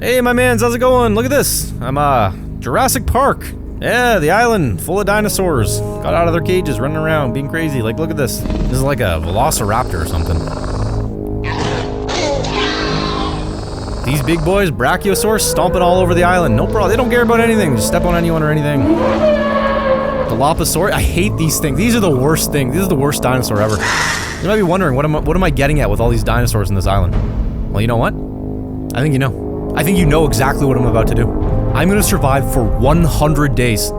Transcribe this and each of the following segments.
Hey, my mans, how's it going? Look at this. I'm, Jurassic Park. Yeah, the island full of dinosaurs. Got out of their cages, running around, being crazy. Like, look at this. This is like a velociraptor or something. These big boys, Brachiosaurus, stomping all over the island. No problem. They don't care about anything. Just step on anyone or anything. Dilophosaurus. I hate these things. These are the worst thing. This is the worst dinosaur ever. You might be wondering, what am I getting at with all these dinosaurs in this island? Well, you know what? I think you know. I think you know exactly what I'm about to do. I'm gonna survive for 100 days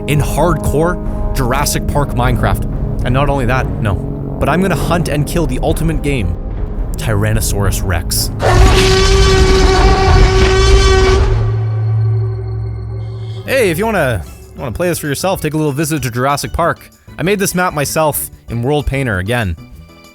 in hardcore Jurassic Park Minecraft. And not only that, no, but I'm gonna hunt and kill the ultimate game, Tyrannosaurus Rex. Hey, if you wanna play this for yourself, take a little visit to Jurassic Park. I made this map myself in World Painter again.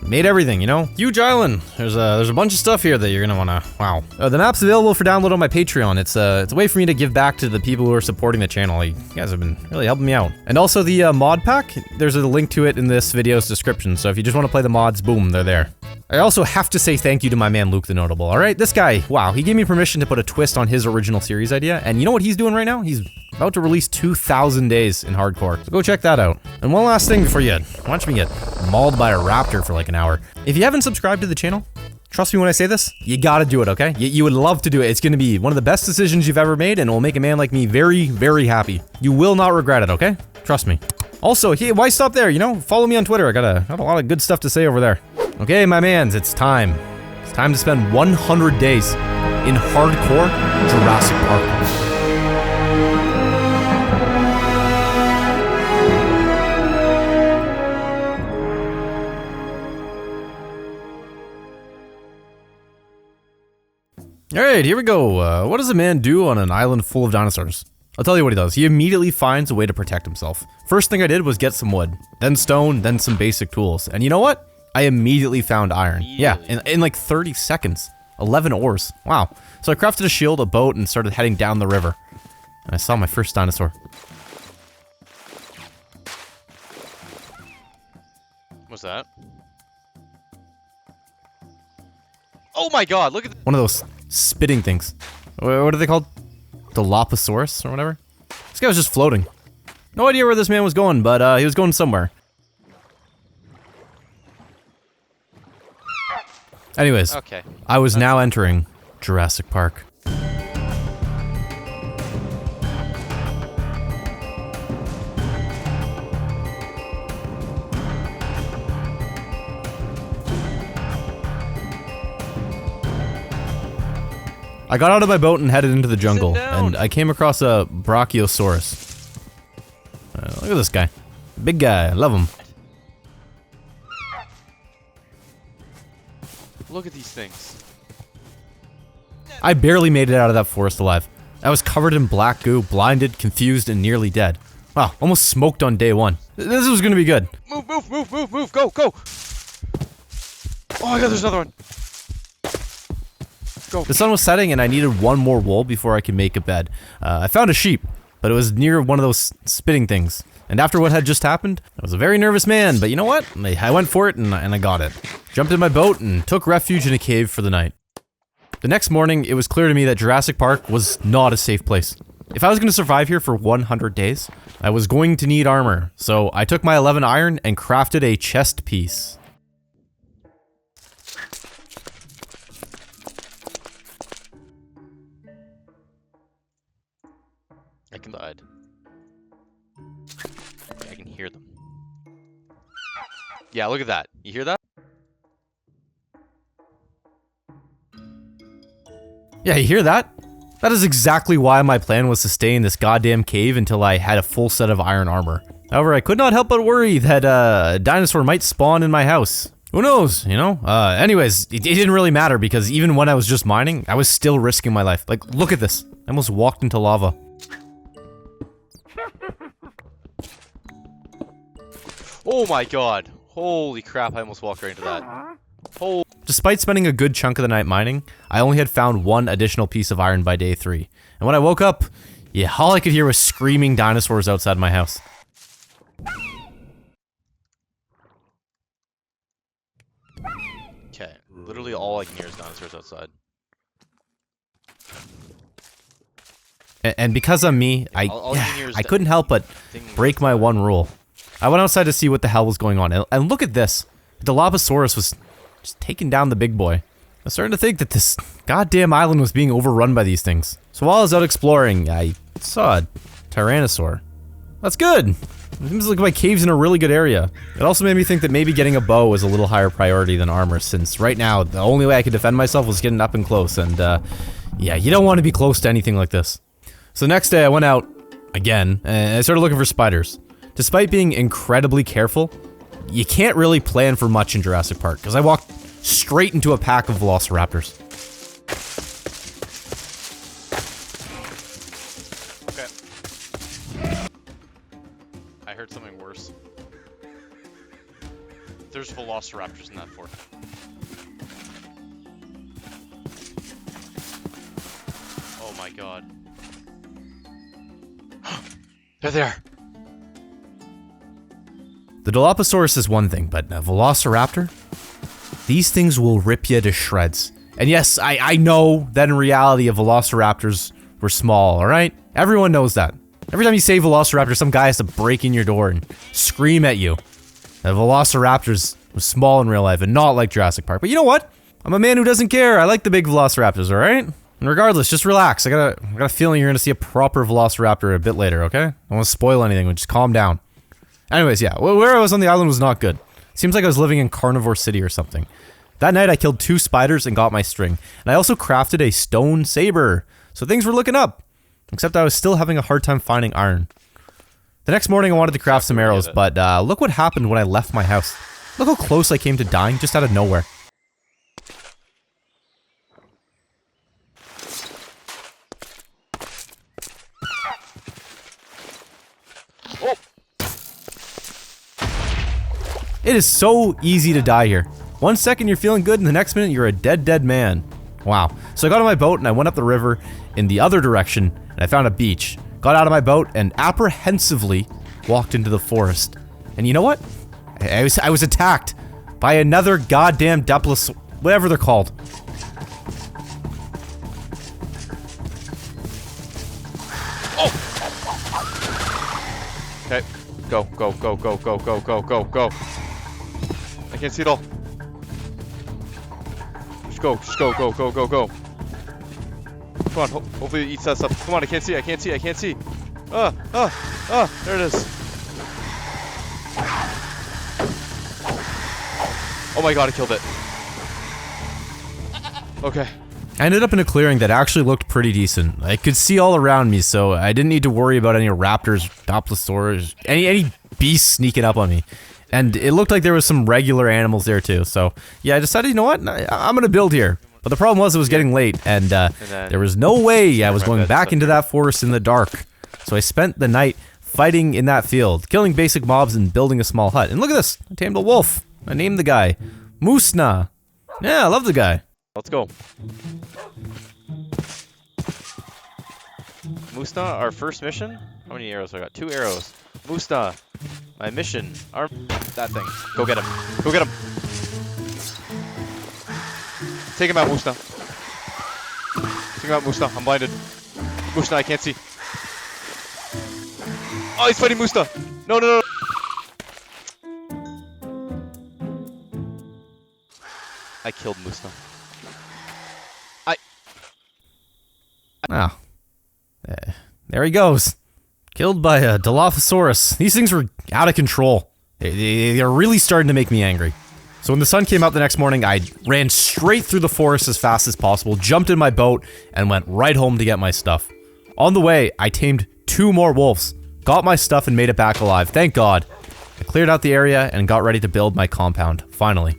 Made everything, you know? Huge island. There's a bunch of stuff here that you're gonna wanna, wow. The map's available for download on my Patreon. It's a way for me to give back to the people who are supporting the channel. You guys have been really helping me out. And also the mod pack, there's a link to it in this video's description. So if you just wanna play the mods, boom, they're there. I also have to say thank you to my man Luke the Notable, alright? This guy, wow, he gave me permission to put a twist on his original series idea, and you know what he's doing right now? He's about to release 2,000 Days in Hardcore, so go check that out. And one last thing before you watch me get mauled by a raptor for like an hour. If you haven't subscribed to the channel, trust me when I say this, you gotta do it, okay? You would love to do it. It's gonna be one of the best decisions you've ever made, and it will make a man like me very, very happy. You will not regret it, okay? Trust me. Also, hey, why stop there, you know? Follow me on Twitter, I got a lot of good stuff to say over there. Okay, my mans, it's time. It's time to spend 100 days in hardcore Jurassic Park. Alright, here we go. What does a man do on an island full of dinosaurs? I'll tell you what he does. He immediately finds a way to protect himself. First thing I did was get some wood, then stone, then some basic tools. And you know what? I immediately found iron. Yeah, in like 30 seconds. 11 ores. Wow. So I crafted a shield, a boat, and started heading down the river. And I saw my first dinosaur. What's that? Oh my god, look at one of those spitting things. What are they called? Dilophosaurus or whatever? This guy was just floating. No idea where this man was going, but he was going somewhere. Anyways, okay. I was now entering Jurassic Park. I got out of my boat and headed into the jungle, and I came across a Brachiosaurus. Look at this guy. Big guy, I love him. Look at these things. I barely made it out of that forest alive. I was covered in black goo, blinded, confused, and nearly dead. Wow, almost smoked on day one. This was gonna be good. Move, move, move, move, move, go, go! Oh my god, there's another one! Go. The sun was setting and I needed one more wool before I could make a bed. I found a sheep, but it was near one of those spitting things. And after what had just happened, I was a very nervous man, but you know what? I went for it and I got it. Jumped in my boat and took refuge in a cave for the night. The next morning, it was clear to me that Jurassic Park was not a safe place. If I was going to survive here for 100 days, I was going to need armor. So I took my 11 iron and crafted a chest piece. I can hide. I can hear them. Yeah, look at that. You hear that? Yeah, you hear that? That is exactly why my plan was to stay in this goddamn cave until I had a full set of iron armor. However, I could not help but worry that a dinosaur might spawn in my house. Who knows, you know? Anyways, it didn't really matter because even when I was just mining, I was still risking my life. Like, look at this. I almost walked into lava. Oh my god. Holy crap, I almost walked right into that. Oh. Despite spending a good chunk of the night mining, I only had found one additional piece of iron by day 3. And when I woke up, yeah, all I could hear was screaming dinosaurs outside my house. Okay, literally all I can hear is dinosaurs outside. And because I'm me, all you can hear is I couldn't help but break my one rule. I went outside to see what the hell was going on, and look at this. The Dilophosaurus was just taking down the big boy. I was starting to think that this goddamn island was being overrun by these things. So while I was out exploring, I saw a Tyrannosaur. That's good. It seems like my cave's in a really good area. It also made me think that maybe getting a bow was a little higher priority than armor, since right now, the only way I could defend myself was getting up and close, and yeah, you don't want to be close to anything like this. So the next day I went out, again, and I started looking for spiders. Despite being incredibly careful, you can't really plan for much in Jurassic Park, because I walked straight into a pack of velociraptors. Okay. I heard something worse. There's velociraptors in that fort. Oh my god. There they are! The Dilophosaurus is one thing, but a Velociraptor? These things will rip you to shreds. And yes, I know that in reality Velociraptors were small, alright? Everyone knows that. Every time you say Velociraptor, some guy has to break in your door and scream at you. That Velociraptors was small in real life and not like Jurassic Park. But you know what? I'm a man who doesn't care. I like the big Velociraptors, alright? And regardless, just relax. I got a feeling you're gonna see a proper Velociraptor a bit later, okay? I don't want to spoil anything, but just calm down. Anyways, yeah, where I was on the island was not good. Seems like I was living in Carnivore City or something. That night I killed 2 spiders and got my string. And I also crafted a stone saber. So things were looking up. Except I was still having a hard time finding iron. The next morning I wanted to craft some arrows, but look what happened when I left my house. Look how close I came to dying just out of nowhere. Oh! It is so easy to die here. 1 second you're feeling good and the next minute you're a dead man. Wow. So I got on my boat and I went up the river in the other direction and I found a beach. Got out of my boat and apprehensively walked into the forest. And you know what? I was attacked by another goddamn Dilophosaurus, whatever they're called. Oh! Okay. Go. Go. I can't see it all. Just go. Go. Come on, hopefully it eats that stuff. Come on, I can't see. There it is. Oh my god, I killed it. Okay. I ended up in a clearing that actually looked pretty decent. I could see all around me, so I didn't need to worry about any raptors, Dilophosaurs, any beasts sneaking up on me. And it looked like there was some regular animals there too, so yeah, I decided, you know what, I'm gonna build here. But the problem was it was getting late, and there was no way I was going back into that forest in the dark. So I spent the night fighting in that field, killing basic mobs and building a small hut. And look at this, I tamed a wolf. I named the guy Musna. Yeah, I love the guy. Let's go. Musna, our first mission? How many arrows I got? 2 arrows. Musna, my mission. That thing. Go get him. Take him out, Musna. I'm blinded. Musna, I can't see. Oh, he's fighting Musna. No. I killed Musna. Ah. There he goes. Killed by a Dilophosaurus. These things were out of control. They're really starting to make me angry. So when the sun came out the next morning, I ran straight through the forest as fast as possible, jumped in my boat, and went right home to get my stuff. On the way, I tamed 2 more wolves, got my stuff and made it back alive, thank God. I cleared out the area and got ready to build my compound, finally.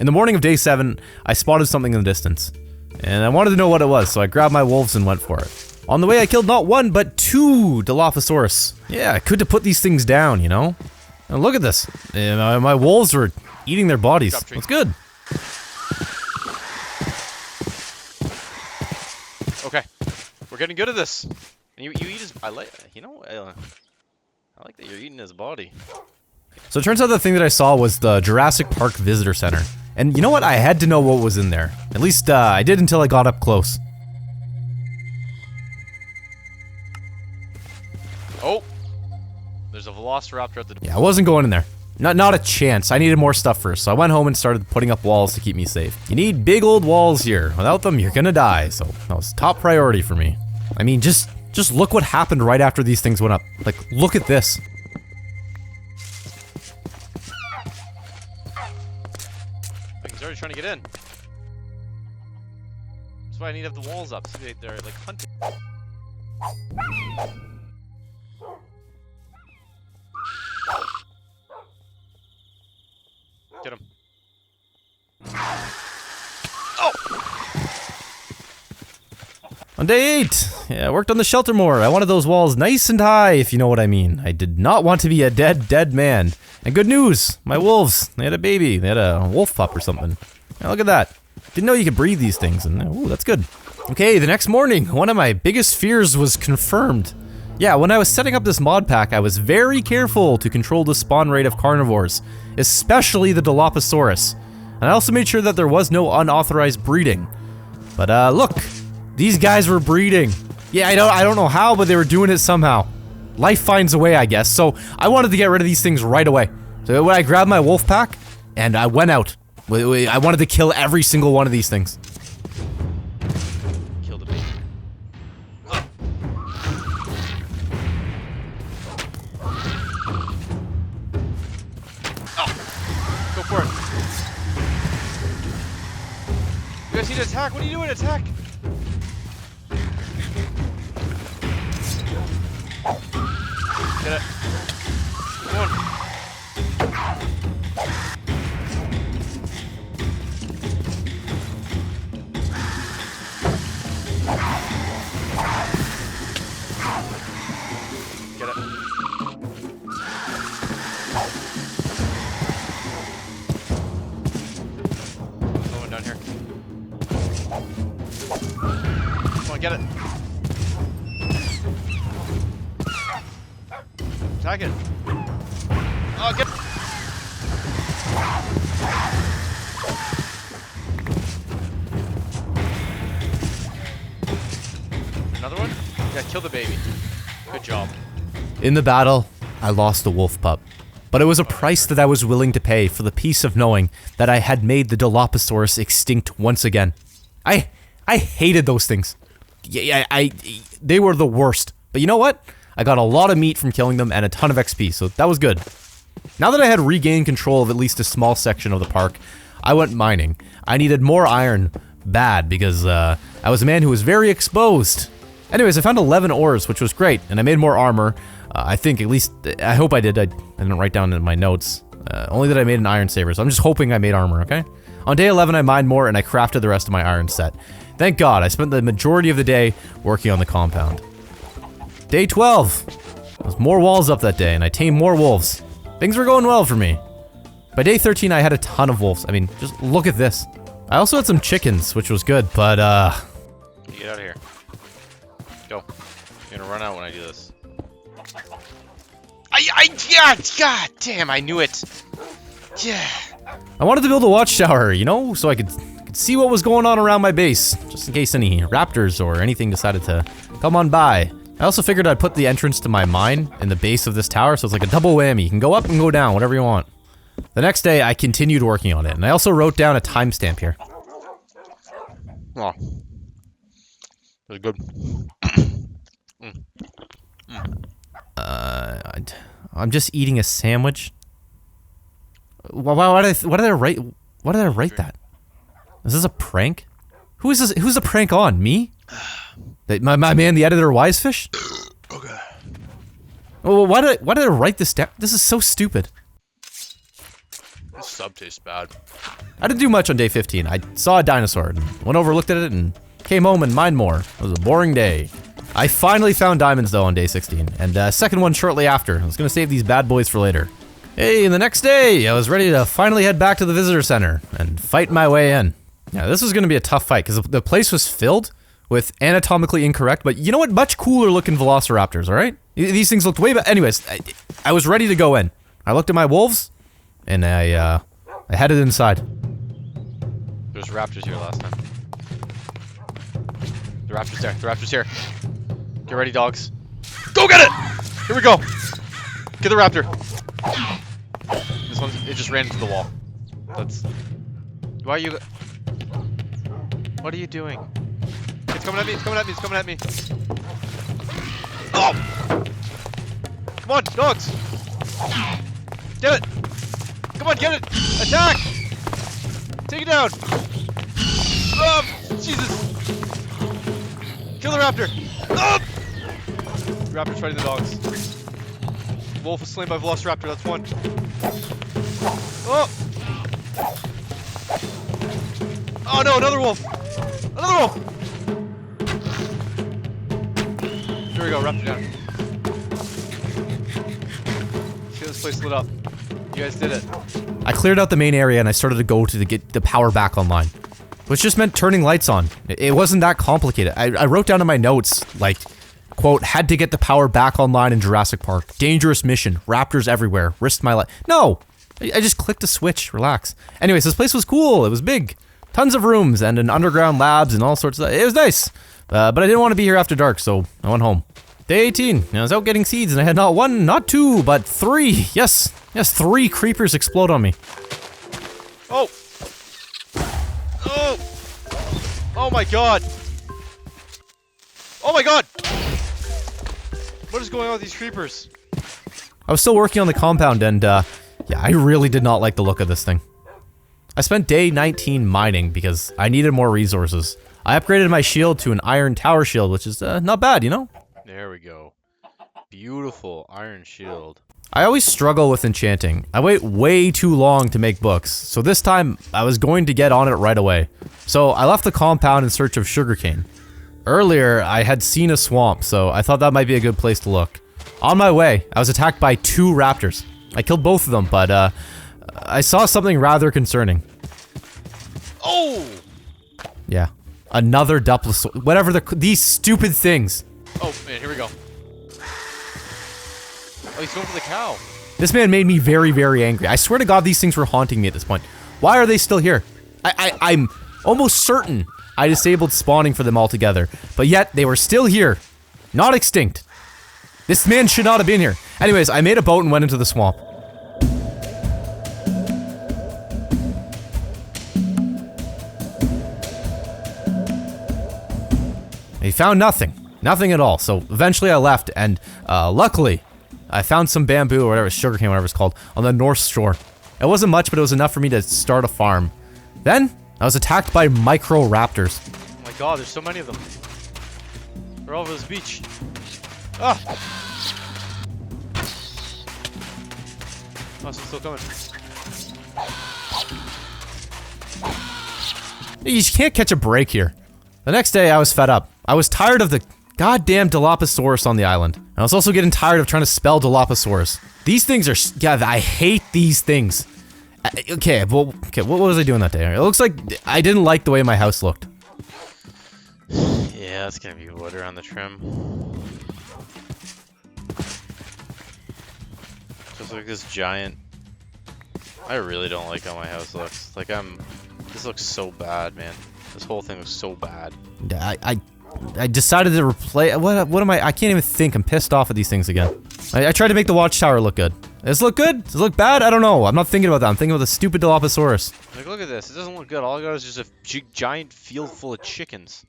In the morning of day 7, I spotted something in the distance. And I wanted to know what it was, so I grabbed my wolves and went for it. On the way, I killed not 1, but 2 Dilophosaurus. Yeah, good to put these things down, you know? And look at this. My wolves were eating their bodies. That's good. Okay, we're getting good at this. And you eat his. I like. You know. I like that you're eating his body. So it turns out the thing that I saw was the Jurassic Park Visitor Center. And you know what? I had to know what was in there. At least I did until I got up close. Oh! There's a Velociraptor at the door. Yeah, I wasn't going in there. Not a chance. I needed more stuff first, so I went home and started putting up walls to keep me safe. You need big old walls here. Without them, you're gonna die, so that was top priority for me. I mean, just look what happened right after these things went up. Like, look at this. He's already trying to get in. That's why I need to have the walls up, so they're like hunting. Get him. Oh! On day 8, yeah, I worked on the shelter more. I wanted those walls nice and high, if you know what I mean. I did not want to be a dead man. And good news, my wolves, they had a baby. They had a wolf pup or something. Yeah, look at that. Didn't know you could breed these things, and ooh, that's good. Okay, the next morning, one of my biggest fears was confirmed. Yeah, when I was setting up this mod pack, I was very careful to control the spawn rate of carnivores, especially the Dilophosaurus. And I also made sure that there was no unauthorized breeding. But look, these guys were breeding. Yeah, I don't know how, but they were doing it somehow. Life finds a way, I guess. So I wanted to get rid of these things right away. So when I grabbed my wolf pack, and I went out. I wanted to kill every single one of these things. Kill the baby. Oh! Go for it. You guys need to attack. What are you doing? Attack! Get it. Come on. Get it. No one down here. Come on, get it. Attack it. Oh, get. Another one? Yeah, kill the baby. Good job. In the battle, I lost the wolf pup. But it was a price that I was willing to pay for the peace of knowing that I had made the Dilophosaurus extinct once again. I hated those things. Yeah, they were the worst. But you know what? I got a lot of meat from killing them and a ton of XP, so that was good. Now that I had regained control of at least a small section of the park, I went mining. I needed more iron bad because I was a man who was very exposed. Anyways, I found 11 ores, which was great, and I made more armor. I think, at least, I hope I did. I didn't write down in my notes. Only that I made an iron saber, so I'm just hoping I made armor, okay? On day 11, I mined more, and I crafted the rest of my iron set. Thank God, I spent the majority of the day working on the compound. Day 12. There was more walls up that day, and I tamed more wolves. Things were going well for me. By day 13, I had a ton of wolves. I mean, just look at this. I also had some chickens, which was good, but, Get out of here. Go. You're gonna run out when I do this. Yeah, god damn, I knew it. Yeah. I wanted to build a watchtower, you know, so I could see what was going on around my base, just in case any raptors or anything decided to come on by. I also figured I'd put the entrance to my mine in the base of this tower, so it's like a double whammy. You can go up and go down, whatever you want. The next day, I continued working on it, and I also wrote down a timestamp here. Oh. That was good. I'm just eating a sandwich. Why did I write that? Is this a prank? Who is this? Who's the prank on? Me? My man, the editor, Wisefish? Okay. Oh, why did I write this down? This is so stupid. This sub tastes bad. I didn't do much on day 15. I saw a dinosaur, and went over, looked at it, and came home and mined more. It was a boring day. I finally found diamonds though on day 16, and second one shortly after. I was gonna save these bad boys for later. Hey, and the next day, I was ready to finally head back to the visitor center and fight my way in. Yeah, this was gonna be a tough fight because the place was filled with anatomically incorrect, but you know what? Much cooler looking velociraptors, alright? These things looked way better. Anyways, I was ready to go in. I looked at my wolves, and I headed inside. There's raptors here last time. The raptor's there. The raptor's here. Get ready, dogs. Go get it! Here we go. Get the raptor. This one, it just ran into the wall. That's. Why are you? What are you doing? It's coming at me. It's coming at me. It's coming at me. Oh! Come on, dogs! Get it! Come on, get it! Attack! Take it down! Oh, Jesus! Kill the raptor! Oh! Raptor's fighting the dogs. Wolf is slain by Velociraptor, that's one. Oh! Oh no, another wolf! Another wolf! Here we go, raptor down. Let's get this place lit up. You guys did it. I cleared out the main area and I started to go to get the power back online. Which just meant turning lights on. It wasn't that complicated. I wrote down in my notes, like, quote, had to get the power back online in Jurassic Park. Dangerous mission. Raptors everywhere. Risked my life. No! I just clicked a switch. Relax. Anyways, this place was cool. It was big. Tons of rooms and an underground labs and all sorts of stuff. It was nice. But I didn't want to be here after dark, so I went home. Day 18. I was out getting seeds and I had not one, not two, but three. Yes. Yes, 3 creepers explode on me. Oh! Oh! Oh my god! Oh my god! What is going on with these creepers? I was still working on the compound and, yeah, I really did not like the look of this thing. I spent day 19 mining because I needed more resources. I upgraded my shield to an iron tower shield, which is, not bad, you know? There we go. Beautiful iron shield. I always struggle with enchanting. I wait way too long to make books, so this time I was going to get on it right away. So I left the compound in search of sugarcane. Earlier, I had seen a swamp, so I thought that might be a good place to look. On my way, I was attacked by 2 raptors. I killed both of them, but I saw something rather concerning. Oh! Yeah. Another Dupless, whatever these stupid things. Oh man, here we go. Oh, he's going for the cow. This man made me very, very angry. I swear to God, these things were haunting me at this point. Why are they still here? I'm almost certain I disabled spawning for them altogether, but yet they were still here. Not extinct. This man should not have been here. Anyways, I made a boat and went into the swamp. He found nothing. Nothing at all, so eventually I left, and luckily, I found some bamboo, or whatever, sugarcane, whatever it's called, on the north shore. It wasn't much, but it was enough for me to start a farm. Then, I was attacked by micro raptors. Oh my god, there's so many of them. They're all over this beach. Ah! Oh, it's still coming. You just can't catch a break here. The next day, I was fed up. I was tired of the goddamn Dilophosaurus on the island. I was also getting tired of trying to spell Dilophosaurus. These things are, yeah, I hate these things. Okay, what was I doing that day? It looks like I didn't like the way my house looked. Yeah, it's gonna be wood around the trim. Just like this giant. I really don't like how my house looks. Like this looks so bad, man. This whole thing looks so bad. I decided to replace. What am I can't even think. I'm pissed off at these things again. I tried to make the watchtower look good. Does it look good? Does it look bad? I don't know. I'm not thinking about that. I'm thinking about the stupid Dilophosaurus. Like, look at this. It doesn't look good. All I got is just a giant field full of chickens.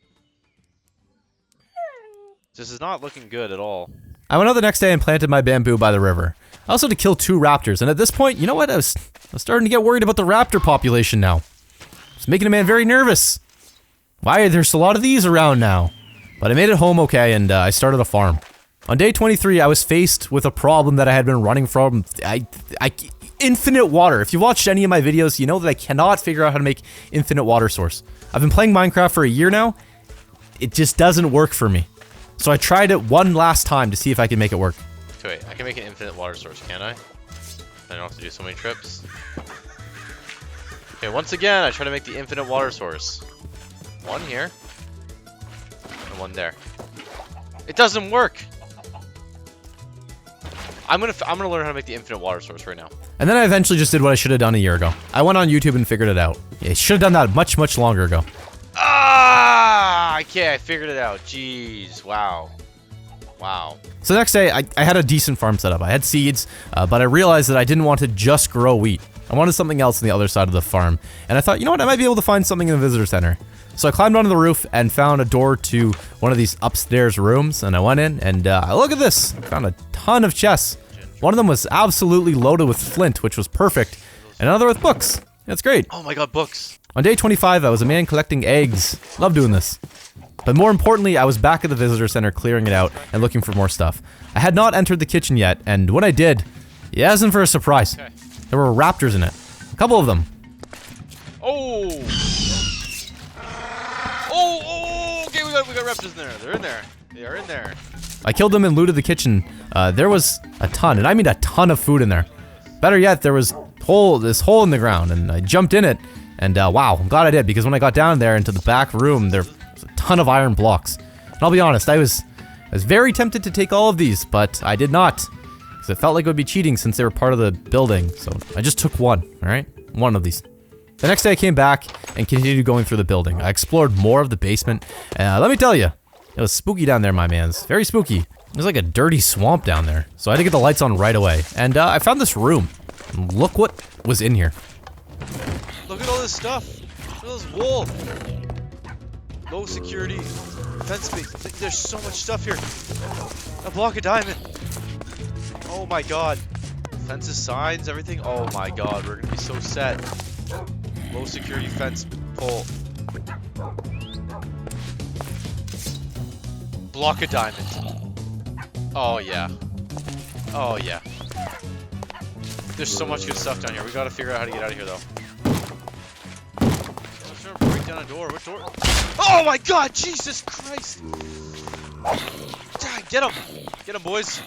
This is not looking good at all. I went out the next day and planted my bamboo by the river. I also had to kill 2 raptors, and at this point, you know what? I was starting to get worried about the raptor population now. It's making a man very nervous. Why? There's a lot of these around now. But I made it home okay, and I started a farm. On day 23, I was faced with a problem that I had been running from. Infinite water. If you watched any of my videos, you know that I cannot figure out how to make infinite water source. I've been playing Minecraft for a year now. It just doesn't work for me. So I tried it one last time to see if I can make it work. Okay, wait, I can make an infinite water source, can't I? I don't have to do so many trips. Okay, once again, I try to make the infinite water source. One here. And one there. It doesn't work! I'm gonna learn how to make the infinite water source right now. And then I eventually just did what I should have done a year ago. I went on YouTube and figured it out. Yeah, I should have done that much, much longer ago. Ah! Okay, I figured it out. Jeez, wow. Wow. So the next day, I had a decent farm setup. I had seeds, but I realized that I didn't want to just grow wheat. I wanted something else on the other side of the farm. And I thought, you know what, I might be able to find something in the visitor center. So I climbed onto the roof and found a door to one of these upstairs rooms, and I went in, and look at this. I found a ton of chests. One of them was absolutely loaded with flint, which was perfect, and another with books. That's great. Oh my god, books. On day 25, I was a man collecting eggs. Love doing this. But more importantly, I was back at the visitor center clearing it out and looking for more stuff. I had not entered the kitchen yet, and when I did, it wasn't for a surprise. Okay. There were raptors in it. A couple of them. Oh! Okay, we got raptors in there. They're in there. They are in there. I killed them and looted the kitchen. There was a ton, and I mean a ton of food in there. Better yet, there was this hole in the ground, and I jumped in it, and wow, I'm glad I did, because when I got down there into the back room, there was a ton of iron blocks. And I'll be honest, I was very tempted to take all of these, but I did not, because it felt like it would be cheating since they were part of the building, so I just took one, alright? One of these. The next day I came back and continued going through the building. I explored more of the basement, and let me tell you, it was spooky down there, my mans. Very spooky. It was like a dirty swamp down there, so I had to get the lights on right away. And I found this room. Look what was in here. Look at all this stuff. Look at this wool. Low security. Fence space. There's so much stuff here. A block of diamond. Oh my god. Fences, signs, everything. Oh my god, we're gonna be so set. Low security fence pole. Block of diamond. Oh yeah. Oh yeah. There's so much good stuff down here. We gotta figure out how to get out of here though. I'm trying to break down a door. What door? Oh my god! Jesus Christ! Get him! Get him, boys!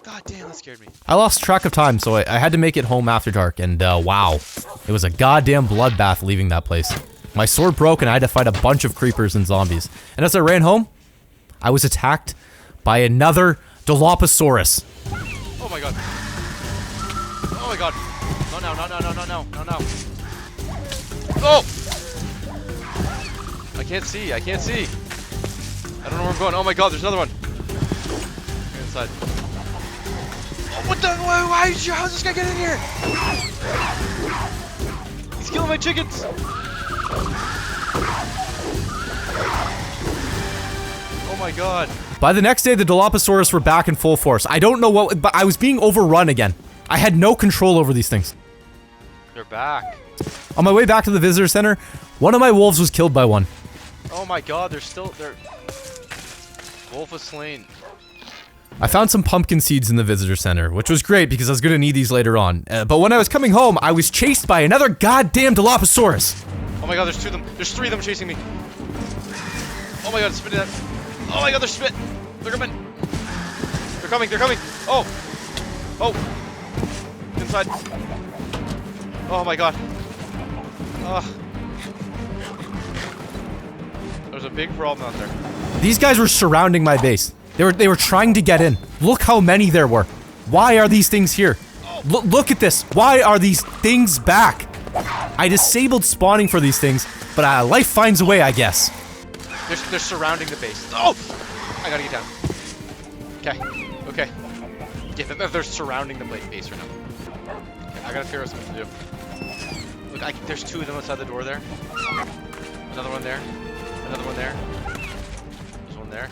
God damn, that scared me. I lost track of time, so I had to make it home after dark, and wow. It was a goddamn bloodbath leaving that place. My sword broke and I had to fight a bunch of creepers and zombies. And as I ran home, I was attacked by another Dilophosaurus. Oh my god. Oh my god. No. Oh! I can't see. I don't know where I'm going. Oh my god, there's another one. Here inside. Oh, what the? How's this guy get in here? He's killing my chickens. Oh my god. By the next day, the Dilophosaurus were back in full force. I don't know what, but I was being overrun again. I had no control over these things. They're back. On my way back to the visitor center, one of my wolves was killed by one. Oh my god, they're Wolf was slain. I found some pumpkin seeds in the visitor center, which was great because I was gonna need these later on. But when I was coming home, I was chased by another goddamn Dilophosaurus. Oh my god, there's 2 of them. There's 3 of them chasing me. Oh my god, spitting that. Oh my god, they're spit. They're coming. They're coming. Oh. Inside. Oh my god. There's a big problem out there. These guys were surrounding my base. They were trying to get in. Look how many there were. Why are these things here? Look at this. Why are these things back? I disabled spawning for these things, but life finds a way, I guess. They're surrounding the base. Oh! I gotta get down. Okay. Yeah, they're surrounding the base right now. Okay, I gotta figure out something to do. Look, there's 2 of them outside the door there. Another one there. Another one there. There's one there.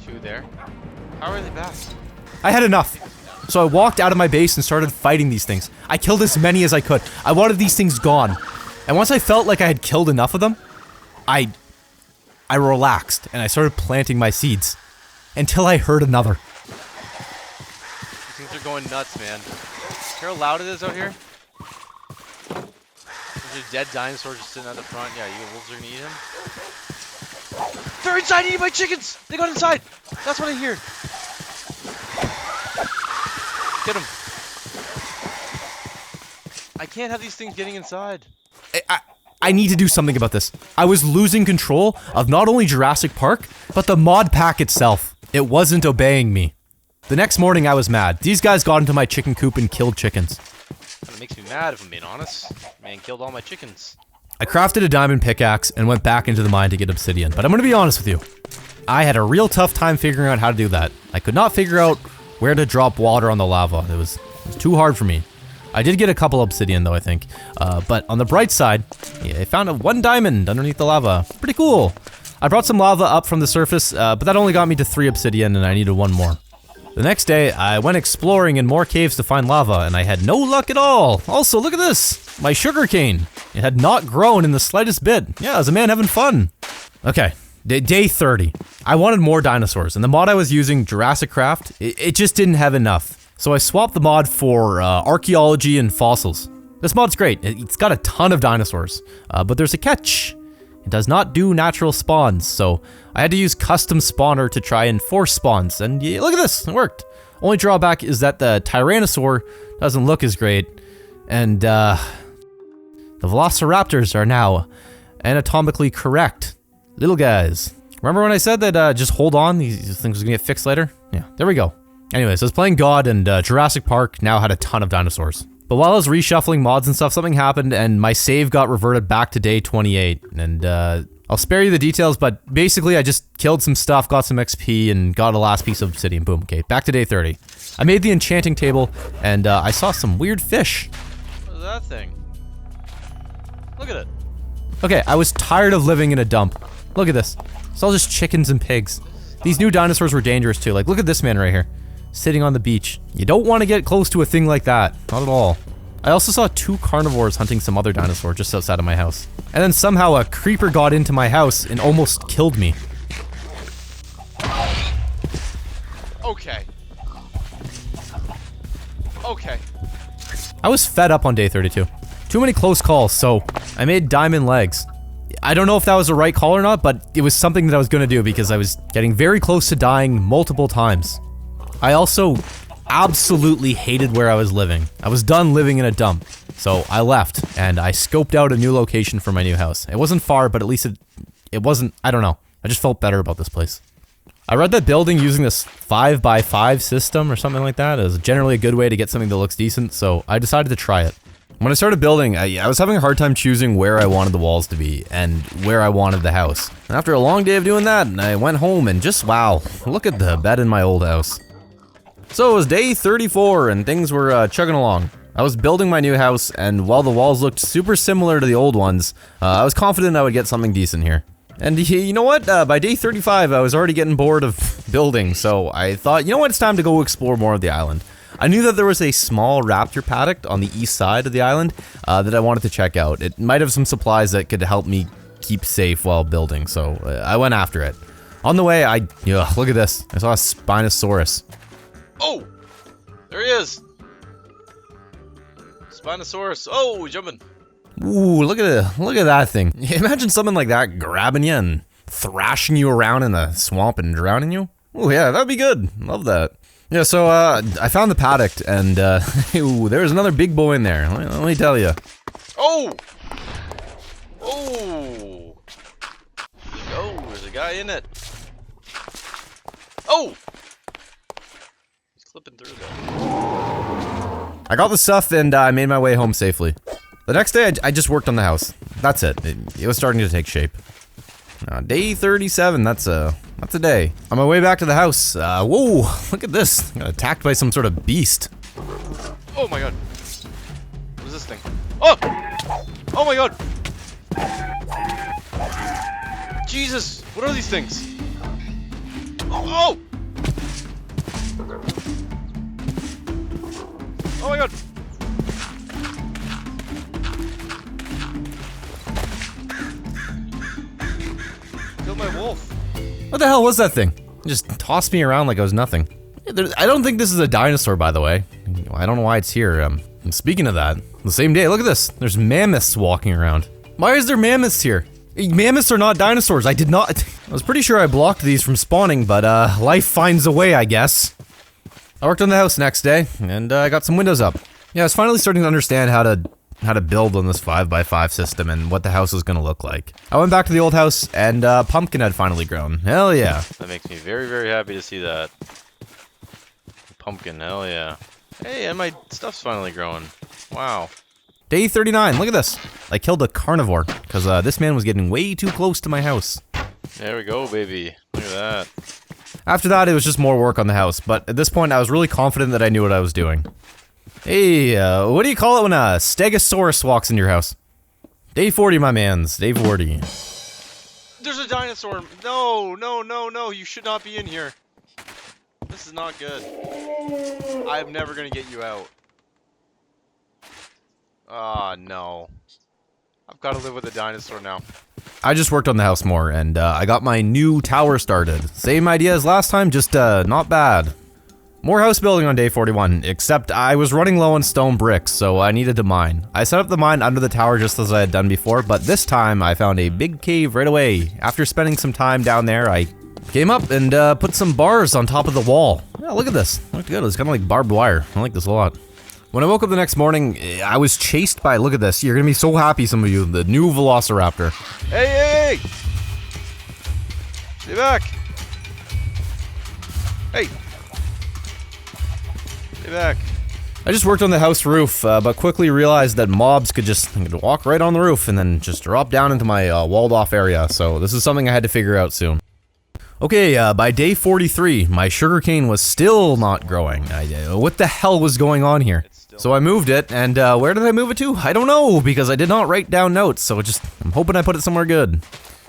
2 there. How are they back? I had enough. So I walked out of my base and started fighting these things. I killed as many as I could. I wanted these things gone. And once I felt like I had killed enough of them, I relaxed and I started planting my seeds. Until I heard another. These things are going nuts, man. Hear how loud it is out here? There's a dead dinosaur just sitting at the front. Yeah, you wolves are gonna eat him. They're inside eating my chickens! They got inside! That's what I hear. Get him. I can't have these things getting inside. I need to do something about this. I was losing control of not only Jurassic Park, but the mod pack itself. It wasn't obeying me. The next morning I was mad. These guys got into my chicken coop and killed chickens. Kinda makes me mad if I'm being honest. Man killed all my chickens. I crafted a diamond pickaxe and went back into the mine to get obsidian, but I'm gonna be honest with you. I had a real tough time figuring out how to do that. I could not figure out where to drop water on the lava. It was too hard for me. I did get a couple obsidian though, I think. But on the bright side, yeah, I found one diamond underneath the lava. Pretty cool. I brought some lava up from the surface, but that only got me to 3 obsidian and I needed 1 more. The next day, I went exploring in more caves to find lava, and I had no luck at all. Also, look at this! My sugarcane! It had not grown in the slightest bit. Yeah, I was a man having fun. Okay, day 30. I wanted more dinosaurs, and the mod I was using, Jurassic Craft, it just didn't have enough. So I swapped the mod for archaeology and fossils. This mod's great. It's got a ton of dinosaurs, but there's a catch. It does not do natural spawns, so I had to use custom spawner to try and force spawns, and yeah, look at this, it worked. Only drawback is that the Tyrannosaur doesn't look as great, and the Velociraptors are now anatomically correct. Little guys. Remember when I said that just hold on, these things are gonna get fixed later? Yeah, there we go. Anyways, I was playing God, and Jurassic Park now had a ton of dinosaurs. But while I was reshuffling mods and stuff, something happened and my save got reverted back to day 28. And I'll spare you the details, but basically I just killed some stuff, got some XP, and got a last piece of obsidian. Boom, okay, back to day 30. I made the enchanting table, and I saw some weird fish. What is that thing? Look at it. Okay, I was tired of living in a dump. Look at this. It's all just chickens and pigs. These new dinosaurs were dangerous too. Like, look at this man right here. Sitting on the beach. You don't want to get close to a thing like that. Not at all. I also saw 2 carnivores hunting some other dinosaur just outside of my house. And then somehow a creeper got into my house and almost killed me. Okay. Okay. I was fed up on day 32. Too many close calls, so I made diamond legs. I don't know if that was the right call or not, but it was something that I was gonna do because I was getting very close to dying multiple times. I also absolutely hated where I was living. I was done living in a dump. So I left and I scoped out a new location for my new house. It wasn't far, but at least it wasn't, I don't know. I just felt better about this place. I read that building using this 5x5 system or something like that is generally a good way to get something that looks decent, so I decided to try it. When I started building, I was having a hard time choosing where I wanted the walls to be and where I wanted the house. And after a long day of doing that, I went home and just wow, look at the bed in my old house. So it was day 34 and things were chugging along. I was building my new house, and while the walls looked super similar to the old ones, I was confident I would get something decent here. And you know what? By day 35, I was already getting bored of building, so I thought, you know what? It's time to go explore more of the island. I knew that there was a small raptor paddock on the east side of the island that I wanted to check out. It might have some supplies that could help me keep safe while building, so I went after it. On the way, look at this. I saw a Spinosaurus. Oh! There he is! Spinosaurus. Oh, jumping. Ooh, look at that thing. Imagine something like that grabbing you and thrashing you around in the swamp and drowning you. Oh yeah, that'd be good. Love that. Yeah, so I found the paddock and ooh, there's another big boy in there. Let me tell you. Oh! Oh! Oh, there's a guy in it. Oh! He's clipping through that. I got the stuff and I made my way home safely. The next day, I just worked on the house. That's it. It was starting to take shape. Day 37, that's a day. On my way back to the house, whoa, look at this. I got attacked by some sort of beast. Oh my god. What is this thing? Oh! Oh my god! Jesus! What are these things? Oh! Oh my god! Killed my wolf. What the hell was that thing? It just tossed me around like I was nothing. I don't think this is a dinosaur, by the way. I don't know why it's here. And speaking of that, the same day, look at this. There's mammoths walking around. Why is there mammoths here? Mammoths are not dinosaurs. I was pretty sure I blocked these from spawning, but life finds a way, I guess. I worked on the house next day, and I got some windows up. Yeah, I was finally starting to understand how to build on this 5x5 system and what the house was gonna look like. I went back to the old house, and pumpkin had finally grown. Hell yeah. That makes me very, very happy to see that. Pumpkin, hell yeah. Hey, and my stuff's finally growing. Wow. Day 39, look at this. I killed a carnivore, because this man was getting way too close to my house. There we go, baby. Look Look at that. After that, it was just more work on the house, but at this point, I was really confident that I knew what I was doing. Hey, what do you call it when a Stegosaurus walks in your house? Day 40, my mans. Day 40. There's a dinosaur. No, no, no, no. You should not be in here. This is not good. I'm never gonna get you out. Ah, no. I've got to live with a dinosaur now. I just worked on the house more, and I got my new tower started. Same idea as last time, just not bad. More house building on day 41, except I was running low on stone bricks, so I needed to mine. I set up the mine under the tower just as I had done before, but this time I found a big cave right away. After spending some time down there, I came up and put some bars on top of the wall. Yeah, look at this. Looked good. It's kind of like barbed wire. I like this a lot. When I woke up the next morning, I was chased by, look at this, you're gonna be so happy, some of you, the new Velociraptor. Hey, hey, hey! Stay back! Hey! Stay back. I just worked on the house roof, but quickly realized that mobs could just walk right on the roof and then just drop down into my walled-off area, so this is something I had to figure out soon. Okay, by day 43, my sugarcane was still not growing. What the hell was going on here? So I moved it, and where did I move it to? I don't know, because I did not write down notes, so I'm hoping I put it somewhere good.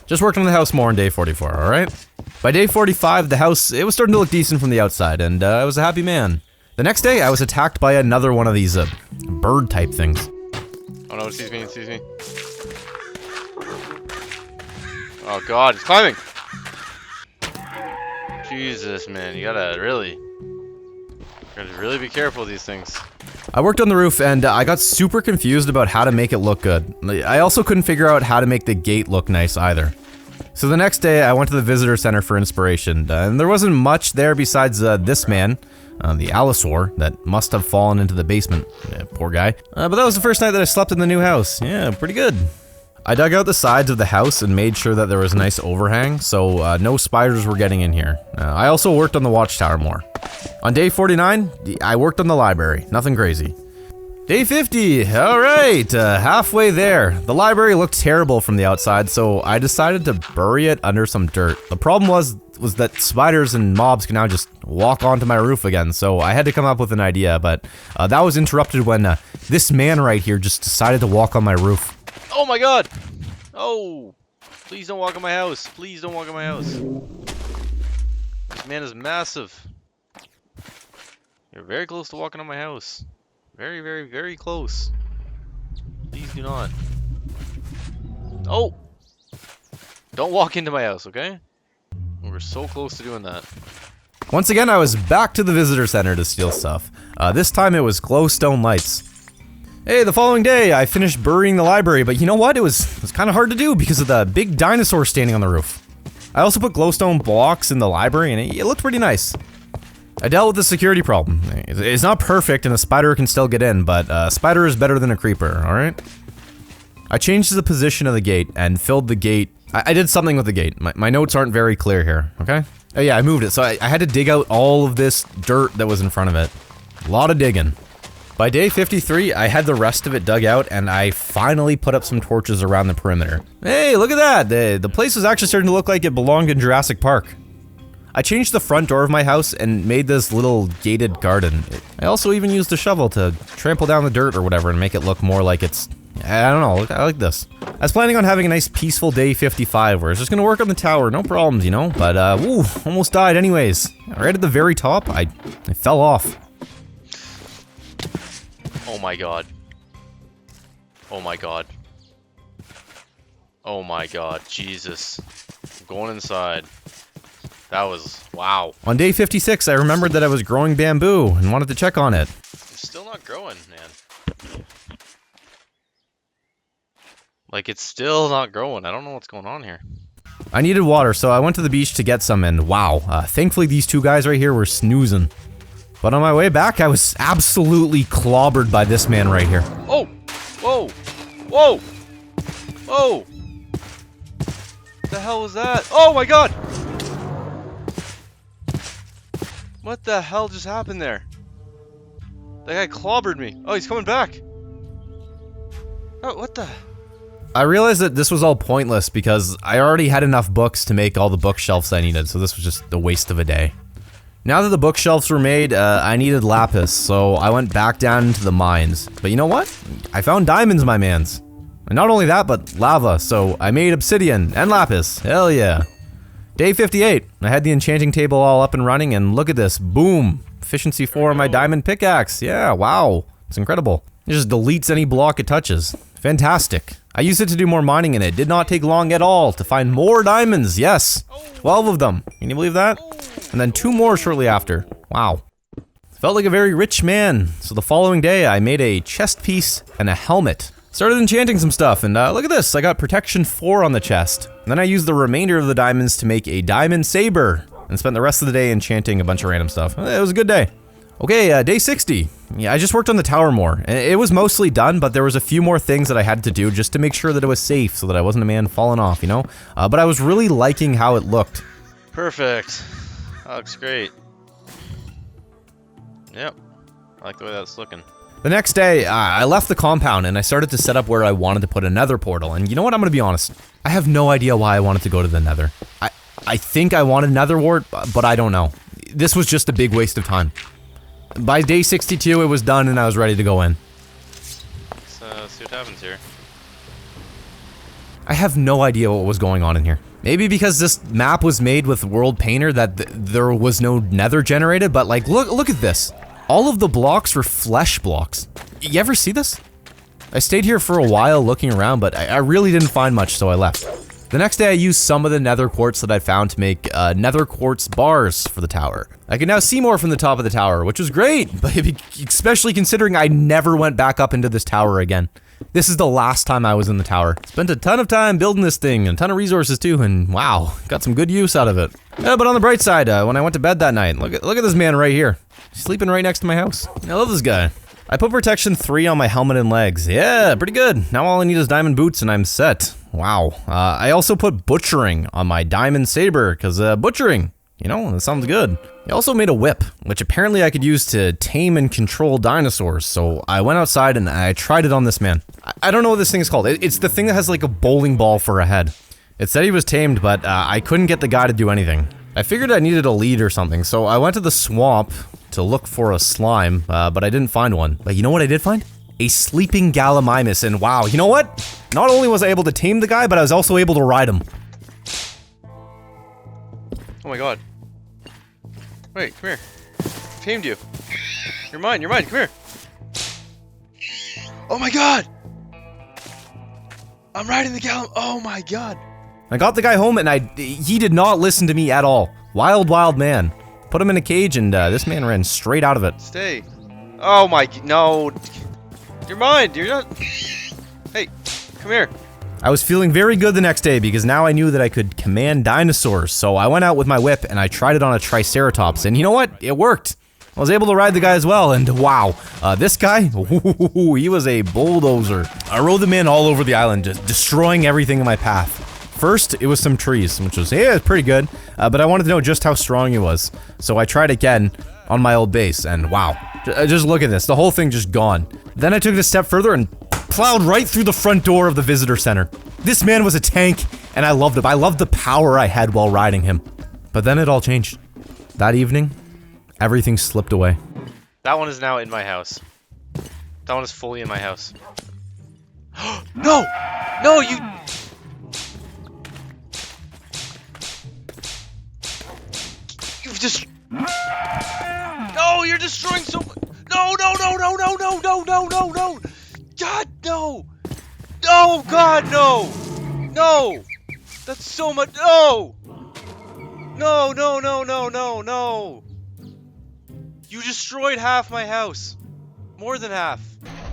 Just worked on the house more on day 44, alright? By day 45, the house, it was starting to look decent from the outside, and I was a happy man. The next day, I was attacked by another one of these, bird-type things. Oh no, excuse me, excuse me. Oh god, it's climbing! Jesus, man, you gotta really be careful with these things. I worked on the roof and I got super confused about how to make it look good. I also couldn't figure out how to make the gate look nice either. So the next day I went to the visitor center for inspiration, and there wasn't much there besides this man, the Allosaur, that must have fallen into the basement. Yeah, poor guy. But that was the first night that I slept in the new house. Yeah, pretty good. I dug out the sides of the house and made sure that there was a nice overhang, so no spiders were getting in here. I also worked on the watchtower more. On day 49, I worked on the library. Nothing crazy. Day 50, alright, halfway there. The library looked terrible from the outside, so I decided to bury it under some dirt. The problem was that spiders and mobs can now just walk onto my roof again, so I had to come up with an idea, but that was interrupted when this man right here just decided to walk on my roof. Oh my god! Oh! Please don't walk on my house. Please don't walk on my house. This man is massive. You're very close to walking on my house. Very, very, very close. Please do not. Oh! Don't walk into my house, okay? We're so close to doing that. Once again, I was back to the visitor center to steal stuff. This time it was glowstone lights. Hey, the following day, I finished burying the library, but you know what? It was kind of hard to do because of the big dinosaur standing on the roof. I also put glowstone blocks in the library, and it looked pretty nice. I dealt with the security problem. It's not perfect, and a spider can still get in, but a spider is better than a creeper, alright? I changed the position of the gate and filled the gate. I did something with the gate. My notes aren't very clear here, okay? Oh yeah, I moved it, so I had to dig out all of this dirt that was in front of it. A lot of digging. By day 53, I had the rest of it dug out, and I finally put up some torches around the perimeter. Hey, look at that! The place was actually starting to look like it belonged in Jurassic Park. I changed the front door of my house and made this little gated garden. I also even used a shovel to trample down the dirt or whatever and make it look more like it's... I don't know, I like this. I was planning on having a nice peaceful day 55 where I was just gonna work on the tower, no problems, you know? But, woo, almost died anyways. Right at the very top, I fell off. Oh my god. Oh my god. Oh my god. Jesus. I'm going inside. That was... wow. On day 56, I remembered that I was growing bamboo and wanted to check on it. It's still not growing, man. Like, it's still not growing. I don't know what's going on here. I needed water, so I went to the beach to get some, and wow, thankfully these two guys right here were snoozing. But on my way back, I was absolutely clobbered by this man right here. Oh! Whoa! Whoa! Whoa! What the hell was that? Oh my god! What the hell just happened there? That guy clobbered me. Oh, he's coming back. Oh, what the? I realized that this was all pointless because I already had enough books to make all the bookshelves I needed, so this was just a waste of a day. Now that the bookshelves were made, I needed lapis, so I went back down into the mines. But you know what? I found diamonds, my mans. And not only that, but lava, so I made obsidian and lapis. Hell yeah. Day 58. I had the enchanting table all up and running, and look at this. Boom. Efficiency 4 on my diamond pickaxe. Yeah, wow. It's incredible. It just deletes any block it touches. Fantastic. I used it to do more mining, and it did not take long at all to find more diamonds. Yes. 12 of them. Can you believe that? And then 2 more shortly after. Wow. Felt like a very rich man. So the following day, I made a chest piece and a helmet. Started enchanting some stuff, and look at this. I got protection 4 on the chest. And then I used the remainder of the diamonds to make a diamond saber, and spent the rest of the day enchanting a bunch of random stuff. It was a good day. Okay, day 60. Yeah, I just worked on the tower more. It was mostly done, but there was a few more things that I had to do just to make sure that it was safe so that I wasn't a man falling off, you know? But I was really liking how it looked. Perfect. That looks great. Yep. I like the way that's looking. The next day, I left the compound and I started to set up where I wanted to put a nether portal. And you know what? I'm gonna be honest. I have no idea why I wanted to go to the nether. I think I wanted nether wart, but I don't know. This was just a big waste of time. By day 62, it was done and I was ready to go in. Let's see what happens here. I have no idea what was going on in here. Maybe because this map was made with World Painter that there was no nether generated, but like, look at this. All of the blocks were flesh blocks. You ever see this? I stayed here for a while looking around, but I really didn't find much, so I left. The next day I used some of the nether quartz that I found to make nether quartz bars for the tower. I can now see more from the top of the tower, which was great, but especially considering I never went back up into this tower again. This is the last time I was in the tower. Spent a ton of time building this thing, and a ton of resources too, and wow, got some good use out of it. But on the bright side, when I went to bed that night, look at this man right here. He's sleeping right next to my house. I love this guy. I put protection 3 on my helmet and legs. Yeah, pretty good. Now all I need is diamond boots and I'm set. Wow. I also put butchering on my diamond saber, because butchering, you know, that sounds good. I also made a whip, which apparently I could use to tame and control dinosaurs, so I went outside and I tried it on this man. I don't know what this thing is called. It's the thing that has like a bowling ball for a head. It said he was tamed, but I couldn't get the guy to do anything. I figured I needed a lead or something, so I went to the swamp to look for a slime, but I didn't find one. But you know what I did find? A sleeping Gallimimus, and wow, you know what? Not only was I able to tame the guy, but I was also able to ride him. Oh my god. Wait, come here. Tamed you. You're mine, come here. Oh my god! I'm riding the Gallim. Oh my god. I got the guy home and he did not listen to me at all. Wild, wild man. Put him in a cage and this man ran straight out of it. Stay. Oh my, no. You're mine, you're not. Hey, come here. I was feeling very good the next day because now I knew that I could command dinosaurs. So I went out with my whip and I tried it on a Triceratops, and you know what? It worked. I was able to ride the guy as well, and wow, this guy, he was a bulldozer. I rode the man all over the island, just destroying everything in my path. First, it was some trees, which was, yeah, pretty good, but I wanted to know just how strong he was. So I tried again on my old base, and wow, just look at this, the whole thing just gone. Then I took it a step further and plowed right through the front door of the visitor center. This man was a tank, and I loved him. I loved the power I had while riding him. But then it all changed. That evening, everything slipped away. That one is now in my house. That one is fully in my house. No! No, you... You've just... No, you're destroying so much... No, no, no, no, no, no, no, no, no, no! God, no! No, God, no! No! That's so much... No! No, no, no, no, no, no! You destroyed half my house. More than half.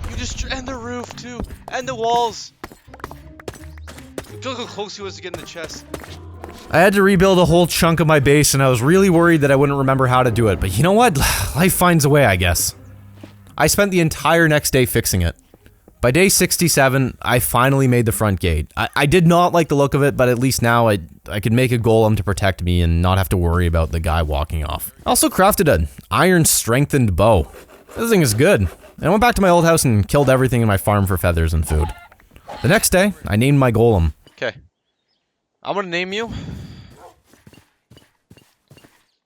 You destroyed... And the roof, too. And the walls. Look how close he was to getting the chest. I had to rebuild a whole chunk of my base, and I was really worried that I wouldn't remember how to do it. But you know what? Life finds a way, I guess. I spent the entire next day fixing it. By day 67, I finally made the front gate. I did not like the look of it, but at least now I could make a golem to protect me and not have to worry about the guy walking off. I also crafted an iron strengthened bow. This thing is good. And I went back to my old house and killed everything in my farm for feathers and food. The next day, I named my golem. Okay. I'm gonna name you.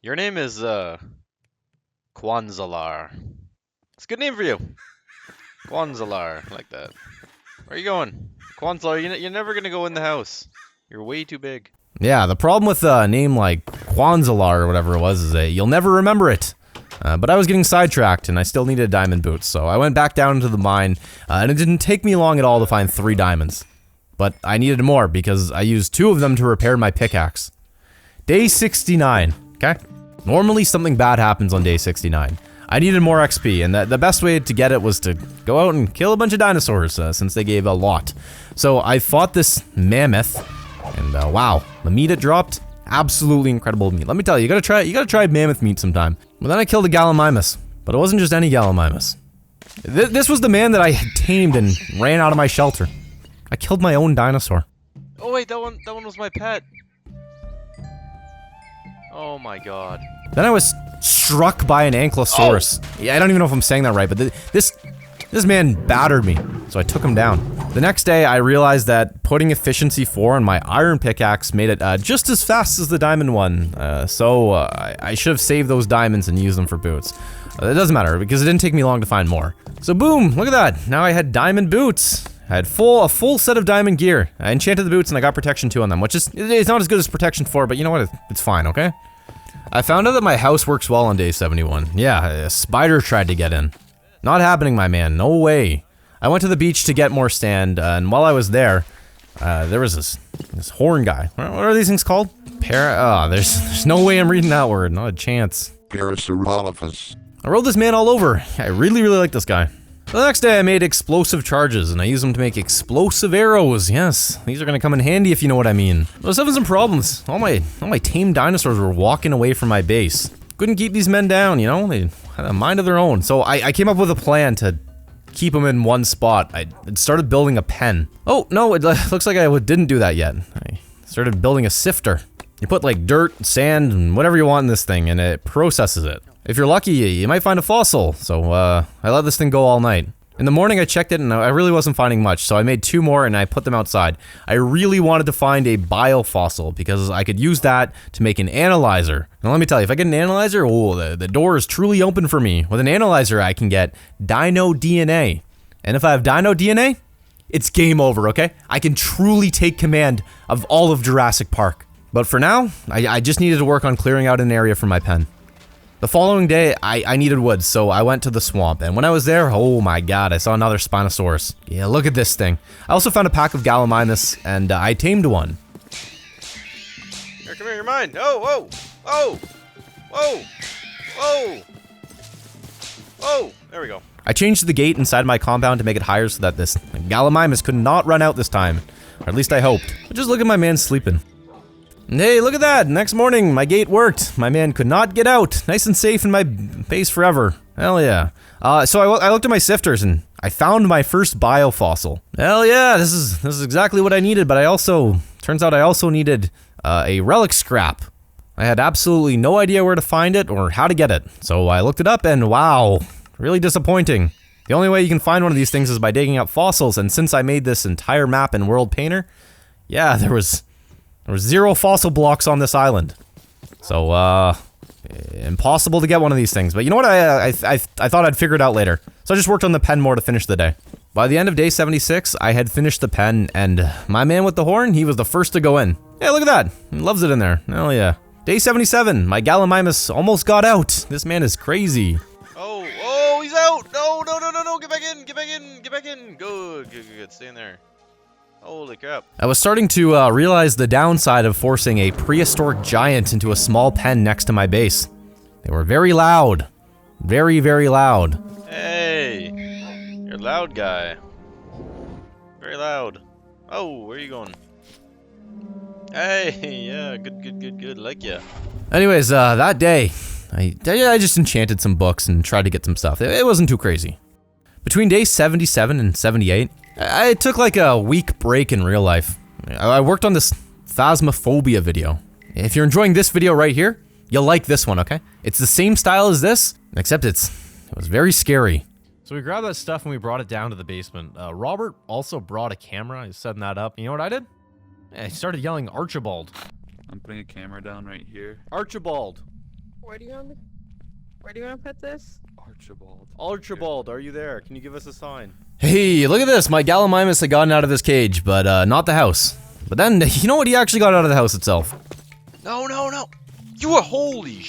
Your name is, Kwanzalar. It's a good name for you. Kwanzalar, I like that. Where are you going? Kwanzalar, you're never gonna go in the house. You're way too big. Yeah, the problem with a name like Kwanzalar or whatever it was is that you'll never remember it. But I was getting sidetracked and I still needed diamond boots, so I went back down into the mine, and it didn't take me long at all to find 3 diamonds. But I needed more because I used 2 of them to repair my pickaxe. Day 69, okay? Normally something bad happens on day 69. I needed more XP, and the best way to get it was to go out and kill a bunch of dinosaurs, since they gave a lot. So I fought this mammoth, and wow, the meat it dropped, absolutely incredible meat. Let me tell you, you gotta try mammoth meat sometime. But then I killed a Gallimimus, but it wasn't just any Gallimimus. This was the man that I had tamed and ran out of my shelter. I killed my own dinosaur. Oh wait, that one was my pet. Oh my god. Then I was struck by an Ankylosaurus. Oh. Yeah, I don't even know if I'm saying that right, but this man battered me, so I took him down. The next day, I realized that putting efficiency 4 on my iron pickaxe made it just as fast as the diamond one, so I should have saved those diamonds and used them for boots. It doesn't matter, because it didn't take me long to find more. So boom, look at that, now I had diamond boots. I had a full set of diamond gear. I enchanted the boots and I got protection 2 on them, which is, it's not as good as protection 4, but you know what, it's fine, okay? I found out that my house works well on day 71. Yeah, a spider tried to get in. Not happening, my man, no way. I went to the beach to get more sand, and while I was there was this horn guy. What are these things called? There's no way I'm reading that word, not a chance. Parasaurolophus. I rode this man all over. I really like this guy. The next day I made explosive charges, and I used them to make explosive arrows. Yes, these are gonna come in handy if you know what I mean. I was having some problems. All my tame dinosaurs were walking away from my base. Couldn't keep these men down, you know? They had a mind of their own. So I came up with a plan to keep them in one spot. I started building a pen. Oh, no, it looks like I didn't do that yet. I started building a sifter. You put like dirt, sand, and whatever you want in this thing, and it processes it. If you're lucky, you might find a fossil, so I let this thing go all night. In the morning I checked it and I really wasn't finding much, so I made 2 more and I put them outside. I really wanted to find a biofossil because I could use that to make an analyzer. Now let me tell you, if I get an analyzer, oh, the door is truly open for me. With an analyzer I can get dino DNA. And if I have dino DNA, it's game over, okay? I can truly take command of all of Jurassic Park. But for now, I just needed to work on clearing out an area for my pen. The following day, I needed wood, so I went to the swamp, and when I was there, oh my god, I saw another Spinosaurus. Yeah, look at this thing. I also found a pack of Gallimimus, and I tamed one. Here, come here, you're mine. Oh, whoa, whoa, whoa, whoa. There we go. I changed the gate inside my compound to make it higher so that this Gallimimus could not run out this time. Or at least I hoped. But just look at my man sleeping. And hey, look at that! Next morning, my gate worked. My man could not get out. Nice and safe in my base forever. Hell yeah. So I looked at my sifters and I found my first biofossil. Hell yeah, this is exactly what I needed, but turns out I also needed a relic scrap. I had absolutely no idea where to find it or how to get it. So I looked it up and wow, really disappointing. The only way you can find one of these things is by digging up fossils, and since I made this entire map in World Painter, yeah, there was 0 fossil blocks on this island. So, impossible to get one of these things. But you know what, I thought I'd figure it out later. So I just worked on the pen more to finish the day. By the end of day 76, I had finished the pen, and my man with the horn, he was the first to go in. Yeah, look at that. He loves it in there. Hell yeah. Day 77, my Gallimimus almost got out. This man is crazy. Oh, he's out. No, get back in, get back in. Good. Stay in there. Holy crap. I was starting to realize the downside of forcing a prehistoric giant into a small pen next to my base. They were very loud. Very, very loud. Hey, you're a loud guy. Very loud. Oh, where are you going? Hey, yeah, good, like ya. Anyways, that day, I just enchanted some books and tried to get some stuff. It wasn't too crazy. Between day 77 and 78, I took like a week break in real life. I worked on this Phasmophobia video. If you're enjoying this video right here, you'll like this one, okay? It's the same style as this, except it was very scary. So we grabbed that stuff and we brought it down to the basement. Robert also brought a camera. He's setting that up. You know what I did? I started yelling Archibald. I'm putting a camera down right here. Archibald. Where do you want to put this? Archibald. Archibald, are you there? Can you give us a sign? Hey, look at this. My Gallimimus had gotten out of this cage, but not the house. But then, you know what? He actually got out of the house itself. No, no, no. You are holy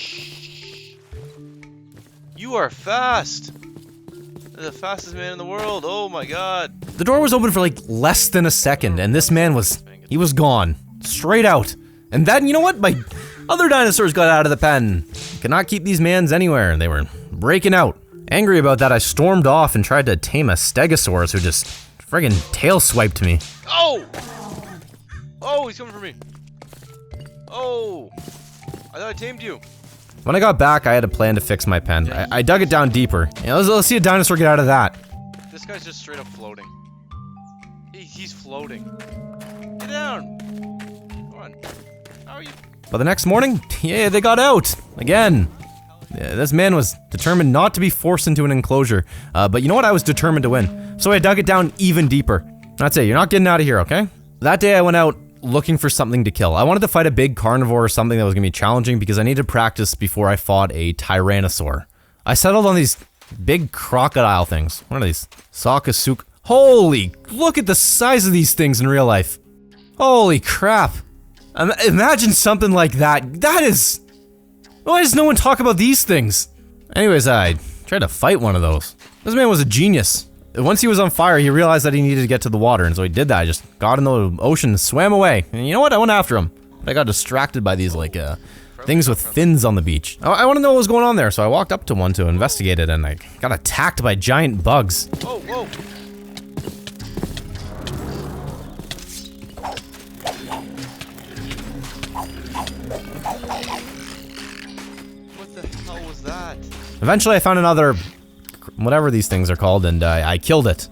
You are fast. The fastest man in the world. Oh my god. The door was open for like less than a second, and this man was gone. Straight out. And then, you know what? My other dinosaurs got out of the pen. Could not keep these mans anywhere. They were breaking out. Angry about that, I stormed off and tried to tame a Stegosaurus who just friggin' tail swiped me. Oh! Oh, he's coming for me. Oh! I thought I tamed you. When I got back, I had a plan to fix my pen. I dug it down deeper. You know, let's see a dinosaur get out of that. This guy's just straight up floating. He's floating. Get down! Come on. How are you? But the next morning, yeah, they got out. Again. Yeah, this man was determined not to be forced into an enclosure. But you know what? I was determined to win. So I dug it down even deeper. That's it. You're not getting out of here, okay? That day I went out looking for something to kill. I wanted to fight a big carnivore or something that was going to be challenging because I needed practice before I fought a Tyrannosaur. I settled on these big crocodile things. What are these? Sakasuk. Holy, look at the size of these things in real life. Holy crap. Imagine something like that. That is... Why does no one talk about these things? Anyways, I tried to fight one of those. This man was a genius. Once he was on fire, he realized that he needed to get to the water, and so he did that. I just got in the ocean and swam away. And you know what? I went after him. But I got distracted by these, like, things with fins on the beach. I want to know what was going on there, so I walked up to one to investigate it, and I got attacked by giant bugs. Whoa, whoa. What the hell was that? Eventually, I found another... whatever these things are called, and I killed it.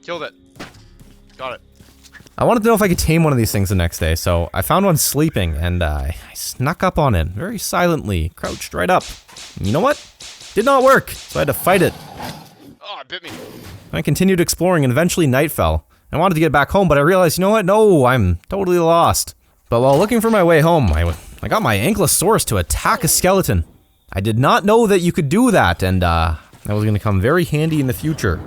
Killed it. Got it. I wanted to know if I could tame one of these things the next day, so I found one sleeping, and I snuck up on it, very silently, crouched right up. And you know what? Did not work, so I had to fight it. Oh, it bit me. I continued exploring, and eventually night fell. I wanted to get back home, but I realized, you know what? No, I'm totally lost. But while looking for my way home, I got my Ankylosaurus to attack a skeleton. I did not know that you could do that, and that was going to come very handy in the future.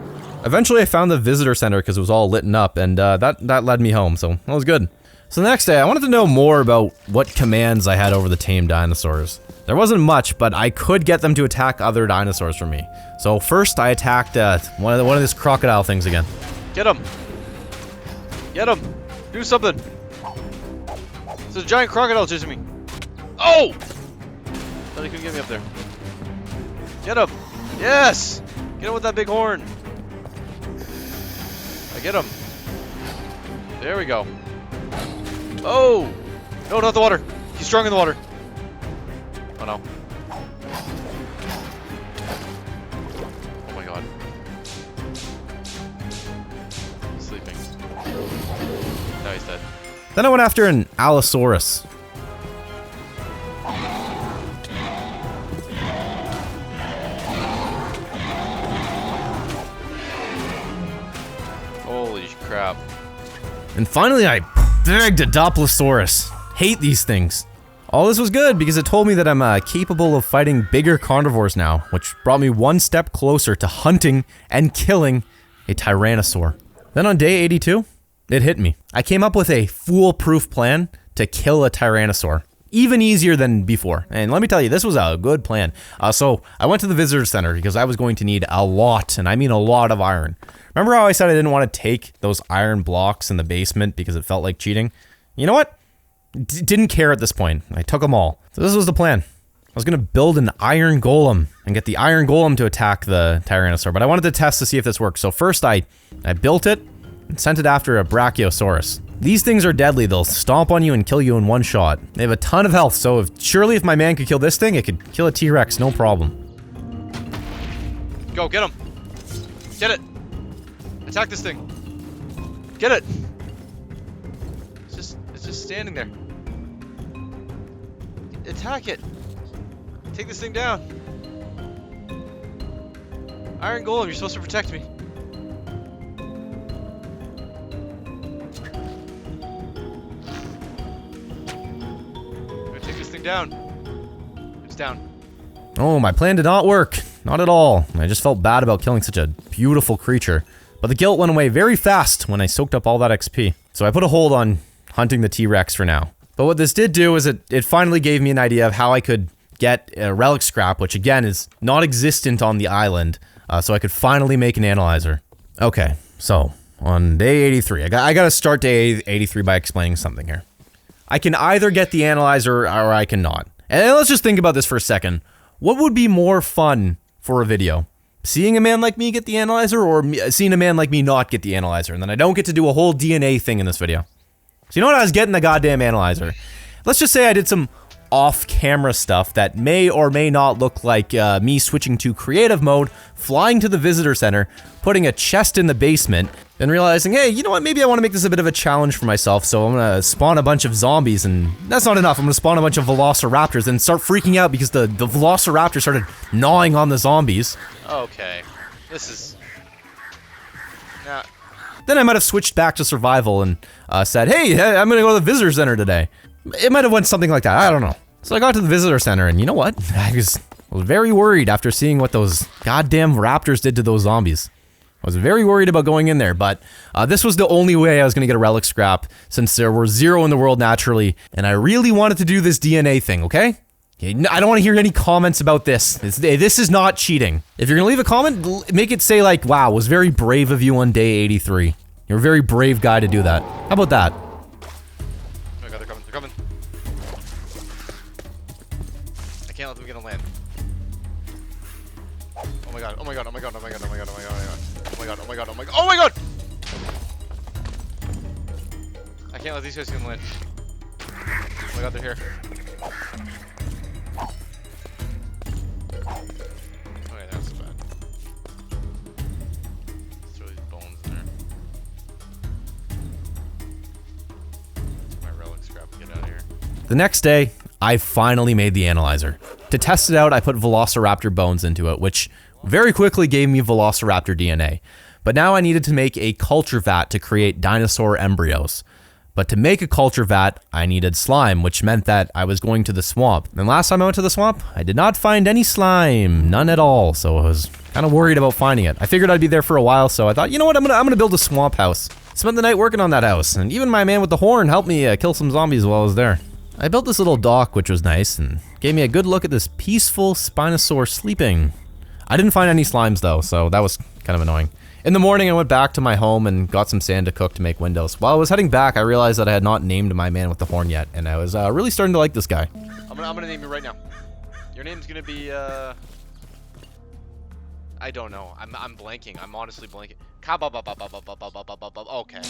Eventually, I found the visitor center because it was all lit up, and that led me home, so that was good. So the next day, I wanted to know more about what commands I had over the tame dinosaurs. There wasn't much, but I could get them to attack other dinosaurs for me. So first, I attacked one of these crocodile things again. Get him. Get him. Do something. There's a giant crocodile chasing me. Oh! Thought he couldn't get me up there. Get him! Yes! Get him with that big horn. I get him. There we go. Oh! No, not the water. He's strong in the water. Oh no. Oh my god. He's sleeping. Now he's dead. Then I went after an Allosaurus. Holy crap. And finally, I bagged a Doplosaurus. Hate these things. All this was good because it told me that I'm capable of fighting bigger carnivores now, which brought me one step closer to hunting and killing a Tyrannosaur. Then on day 82, it hit me. I came up with a foolproof plan to kill a Tyrannosaur. Even easier than before. And let me tell you, this was a good plan. So I went to the visitor center because I was going to need a lot, and I mean a lot of iron. Remember how I said I didn't want to take those iron blocks in the basement because it felt like cheating? You know what? Didn't care at this point. I took them all. So this was the plan. I was going to build an iron golem and get the iron golem to attack the Tyrannosaur, but I wanted to test to see if this worked. So first I built it and sent it after a Brachiosaurus. These things are deadly. They'll stomp on you and kill you in one shot. They have a ton of health, so surely if my man could kill this thing, it could kill a T-Rex, no problem. Go, get him. Get it. Attack this thing. Get it. It's just standing there. Attack it. Take this thing down. Iron Golem, you're supposed to protect me. I'm gonna take this thing down. It's down. Oh, my plan did not work. Not at all. I just felt bad about killing such a beautiful creature. But the guilt went away very fast when I soaked up all that XP. So I put a hold on hunting the T-Rex for now. But what this did do is it finally gave me an idea of how I could get a relic scrap, which again is not existent on the island, so I could finally make an analyzer. Okay, so on day 83, I gotta start day 83 by explaining something here. I can either get the analyzer or I cannot. And let's just think about this for a second. What would be more fun for a video? Seeing a man like me get the analyzer, or seeing a man like me not get the analyzer, and then I don't get to do a whole DNA thing in this video. So you know what, I was getting the goddamn analyzer. Let's just say I did some off-camera stuff that may or may not look like me switching to creative mode, flying to the visitor center, putting a chest in the basement, then realizing, hey, you know what, maybe I want to make this a bit of a challenge for myself, so I'm gonna spawn a bunch of zombies, and that's not enough, I'm gonna spawn a bunch of velociraptors and start freaking out because the velociraptor started gnawing on the zombies. Okay. This is... Nah. Then I might have switched back to survival and said, hey, I'm gonna go to the visitor center today. It might have went something like that, I don't know. So I got to the visitor center, and you know what? I was very worried after seeing what those goddamn raptors did to those zombies. I was very worried about going in there, but this was the only way I was going to get a relic scrap, since there were 0 in the world naturally, and I really wanted to do this DNA thing, okay? I don't want to hear any comments about this. This is not cheating. If you're going to leave a comment, make it say like, wow, it was very brave of you on day 83. You're a very brave guy to do that. How about that? Oh my god, they're coming, they're coming. I can't let them get on land. Oh my god, oh my god, oh my god, oh my god, oh my god, oh my god, oh my god, oh my god, oh my god, oh my god! I can't let these guys get on land. Oh my god, they're here. Okay, that's bad. Let's throw these bones in there. My relic scrap, get out of here. The next day, I finally made the analyzer. To test it out, I put velociraptor bones into it, which very quickly gave me velociraptor DNA. But now I needed to make a culture vat to create dinosaur embryos. But to make a culture vat, I needed slime, which meant that I was going to the swamp. And last time I went to the swamp, I did not find any slime, none at all, so I was kind of worried about finding it. I figured I'd be there for a while, so I thought, you know what, I'm gonna build a swamp house. Spent the night working on that house, and even my man with the horn helped me kill some zombies while I was there. I built this little dock, which was nice, and gave me a good look at this peaceful Spinosaur sleeping. I didn't find any slimes though, so that was kind of annoying. In the morning, I went back to my home and got some sand to cook to make windows. While I was heading back, I realized that I had not named my man with the horn yet, and I was really starting to like this guy. I'm gonna name you right now. Your name's gonna be I don't know. I'm blanking. I'm honestly blanking. Okay.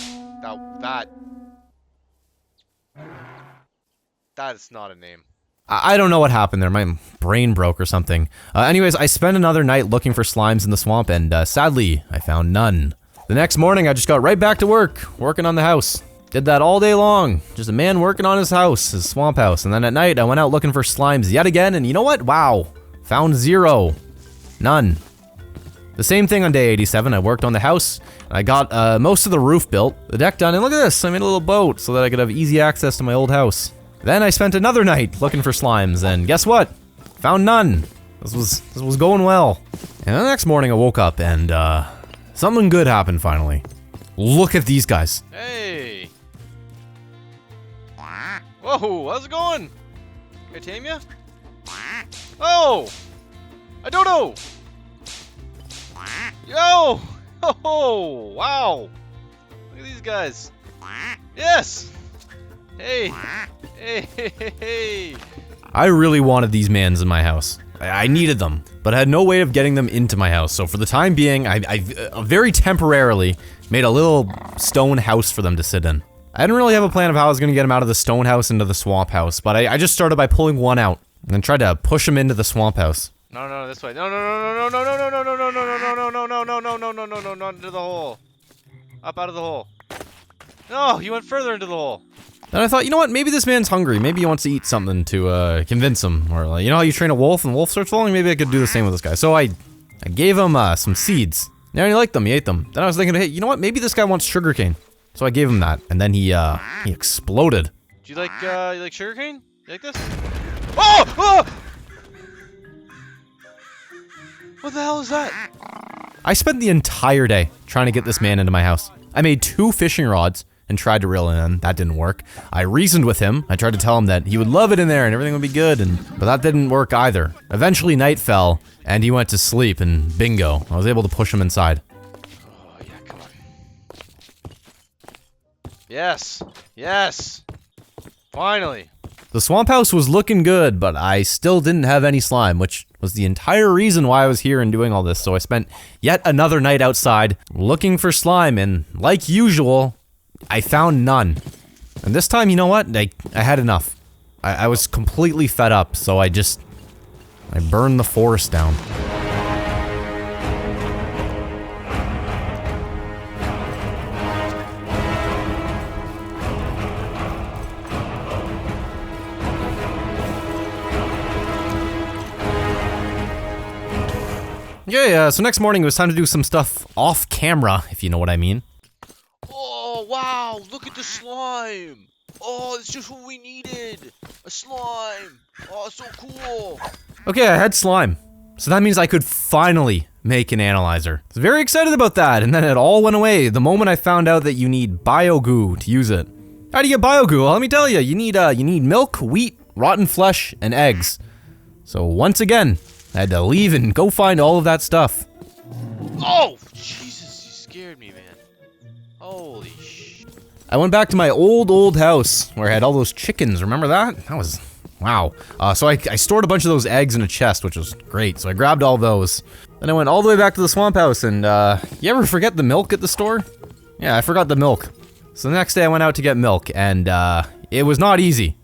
That is not a name. I don't know what happened there. My brain broke or something. Anyways, I spent another night looking for slimes in the swamp, and sadly, I found none. The next morning, I just got right back to working on the house. Did that all day long. Just a man working on his house, his swamp house. And then at night, I went out looking for slimes yet again, and you know what? Wow. Found 0. None. The same thing on day 87. I worked on the house. I got most of the roof built, the deck done, and look at this. I made a little boat so that I could have easy access to my old house. Then I spent another night looking for slimes, and guess what? Found none. This was going well. And the next morning I woke up and something good happened finally. Look at these guys. Hey. Whoa, how's it going? Can I tame ya? Oh! I don't know! Yo! Oh, wow! Look at these guys. Yes! Hey! Hey, hey, hey, hey! I really wanted these mans in my house. I needed them, but I had no way of getting them into my house. So for the time being, I very temporarily made a little stone house for them to sit in. I didn't really have a plan of how I was going to get them out of the stone house into the swamp house, but I just started by pulling one out and then tried to push them into the swamp house. No, this way. No, not into the hole. Up out of the hole. No, you went further into the hole. Then I thought, you know what, maybe this man's hungry. Maybe he wants to eat something to convince him. Or like, you know how you train a wolf and the wolf starts following? Maybe I could do the same with this guy. So I I gave him some seeds. Yeah, he liked them, he ate them. Then I was thinking, hey, you know what? Maybe this guy wants sugarcane. So I gave him that, and then he exploded. Do you like sugarcane? You like this? Oh! Oh! What the hell is that? I spent the entire day trying to get this man into my house. I made 2 fishing rods and tried to reel him in. That didn't work. I reasoned with him. I tried to tell him that he would love it in there and everything would be good, but that didn't work either. Eventually night fell and he went to sleep, and bingo, I was able to push him inside. Oh yeah, come on. Yes! Yes! Finally! The swamp house was looking good, but I still didn't have any slime, which was the entire reason why I was here and doing all this. So I spent yet another night outside looking for slime, and like usual, I found none. And this time, you know what? I had enough. I was completely fed up, so I burned the forest down. Yeah, so next morning it was time to do some stuff off camera, if you know what I mean. Oh, wow! Look at the slime! Oh, it's just what we needed! A slime! Oh, it's so cool! Okay, I had slime. So that means I could finally make an analyzer. I was very excited about that, and then it all went away the moment I found out that you need biogoo to use it. How do you get biogoo? Well, let me tell you, you need milk, wheat, rotten flesh, and eggs. So once again, I had to leave and go find all of that stuff. Oh! Jesus, you scared me, man. Holy sh... I went back to my old house where I had all those chickens, remember that? That was, wow. So I stored a bunch of those eggs in a chest, which was great, so I grabbed all those. Then I went all the way back to the swamp house, and you ever forget the milk at the store? Yeah, I forgot the milk. So the next day I went out to get milk, and it was not easy.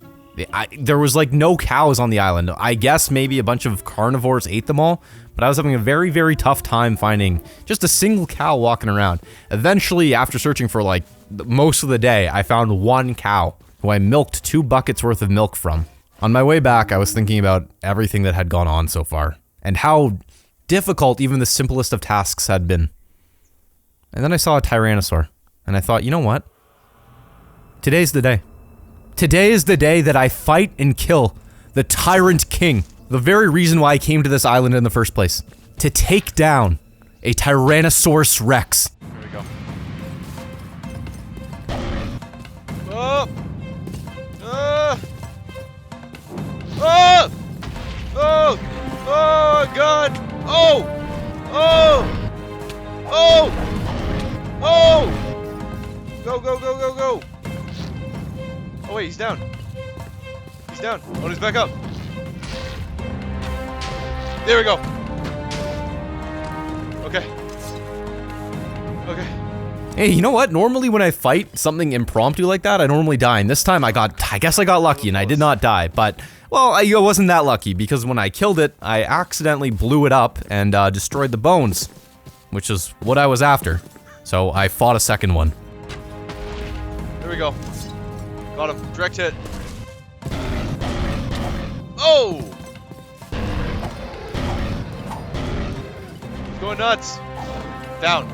There was like no cows on the island. I guess maybe a bunch of carnivores ate them all, but I was having a very, very tough time finding just a single cow walking around. Eventually, after searching for like most of the day, I found one cow who I milked 2 buckets worth of milk from. On my way back, I was thinking about everything that had gone on so far, and how difficult even the simplest of tasks had been. And then I saw a Tyrannosaur, and I thought, you know what? Today's the day. Today is the day that I fight and kill the Tyrant King. The very reason why I came to this island in the first place. To take down a Tyrannosaurus Rex. Here we go. Oh! Oh! Oh! Oh, God! Oh! Oh! Oh! Oh! Go, go, go, go, go! Oh wait, he's down. He's down. Oh, he's back up. There we go. Okay. Okay. Hey, you know what? Normally when I fight something impromptu like that, I normally die. And this time I guess I got lucky and I did not die. But, well, I wasn't that lucky because when I killed it, I accidentally blew it up and destroyed the bones, which is what I was after. So I fought a second one. There we go. Got him. Direct hit. Oh! He's going nuts. Down.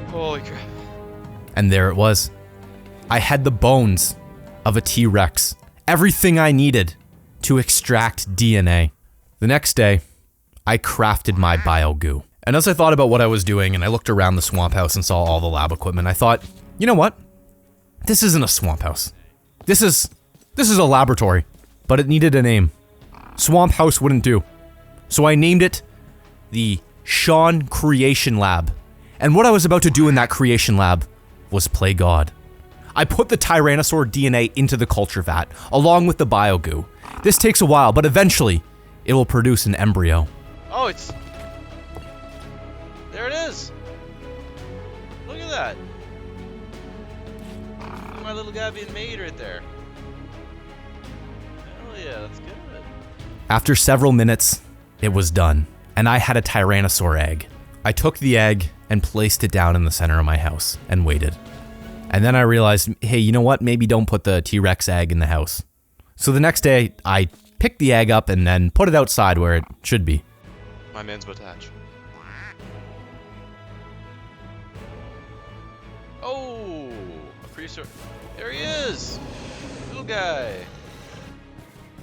Holy crap. And there it was. I had the bones of a T-Rex. Everything I needed to extract DNA. The next day, I crafted my biogoo. And as I thought about what I was doing and I looked around the swamp house and saw all the lab equipment, I thought, you know what? This isn't a swamp house. This is a laboratory, but it needed a name. Swamp house wouldn't do. So I named it the Sean Creation Lab. And what I was about to do in that creation lab was play God. I put the Tyrannosaur DNA into the culture vat, along with the biogoo. This takes a while, but eventually, it will produce an embryo. Oh, it's... There it is! Look at that! Look at my little guy being made right there. Hell yeah, that's good. After several minutes, it was done, and I had a Tyrannosaur egg. I took the egg and placed it down in the center of my house and waited. And then I realized, hey, you know what? Maybe don't put the T-Rex egg in the house. So the next day, I pick the egg up and then put it outside where it should be. My man's about to hatch. Oh, a preserve. There he is, little guy.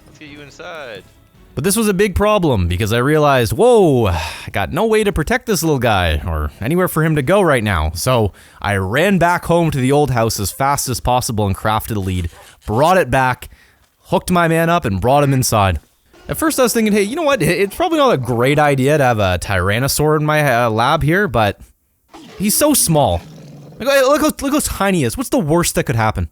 Let's get you inside. But this was a big problem because I realized, whoa, I got no way to protect this little guy or anywhere for him to go right now. So I ran back home to the old house as fast as possible and crafted a lead, brought it back, hooked my man up and brought him inside. At first I was thinking, hey, you know what? It's probably not a great idea to have a Tyrannosaur in my lab here, but he's so small. Look how tiny he is. What's the worst that could happen?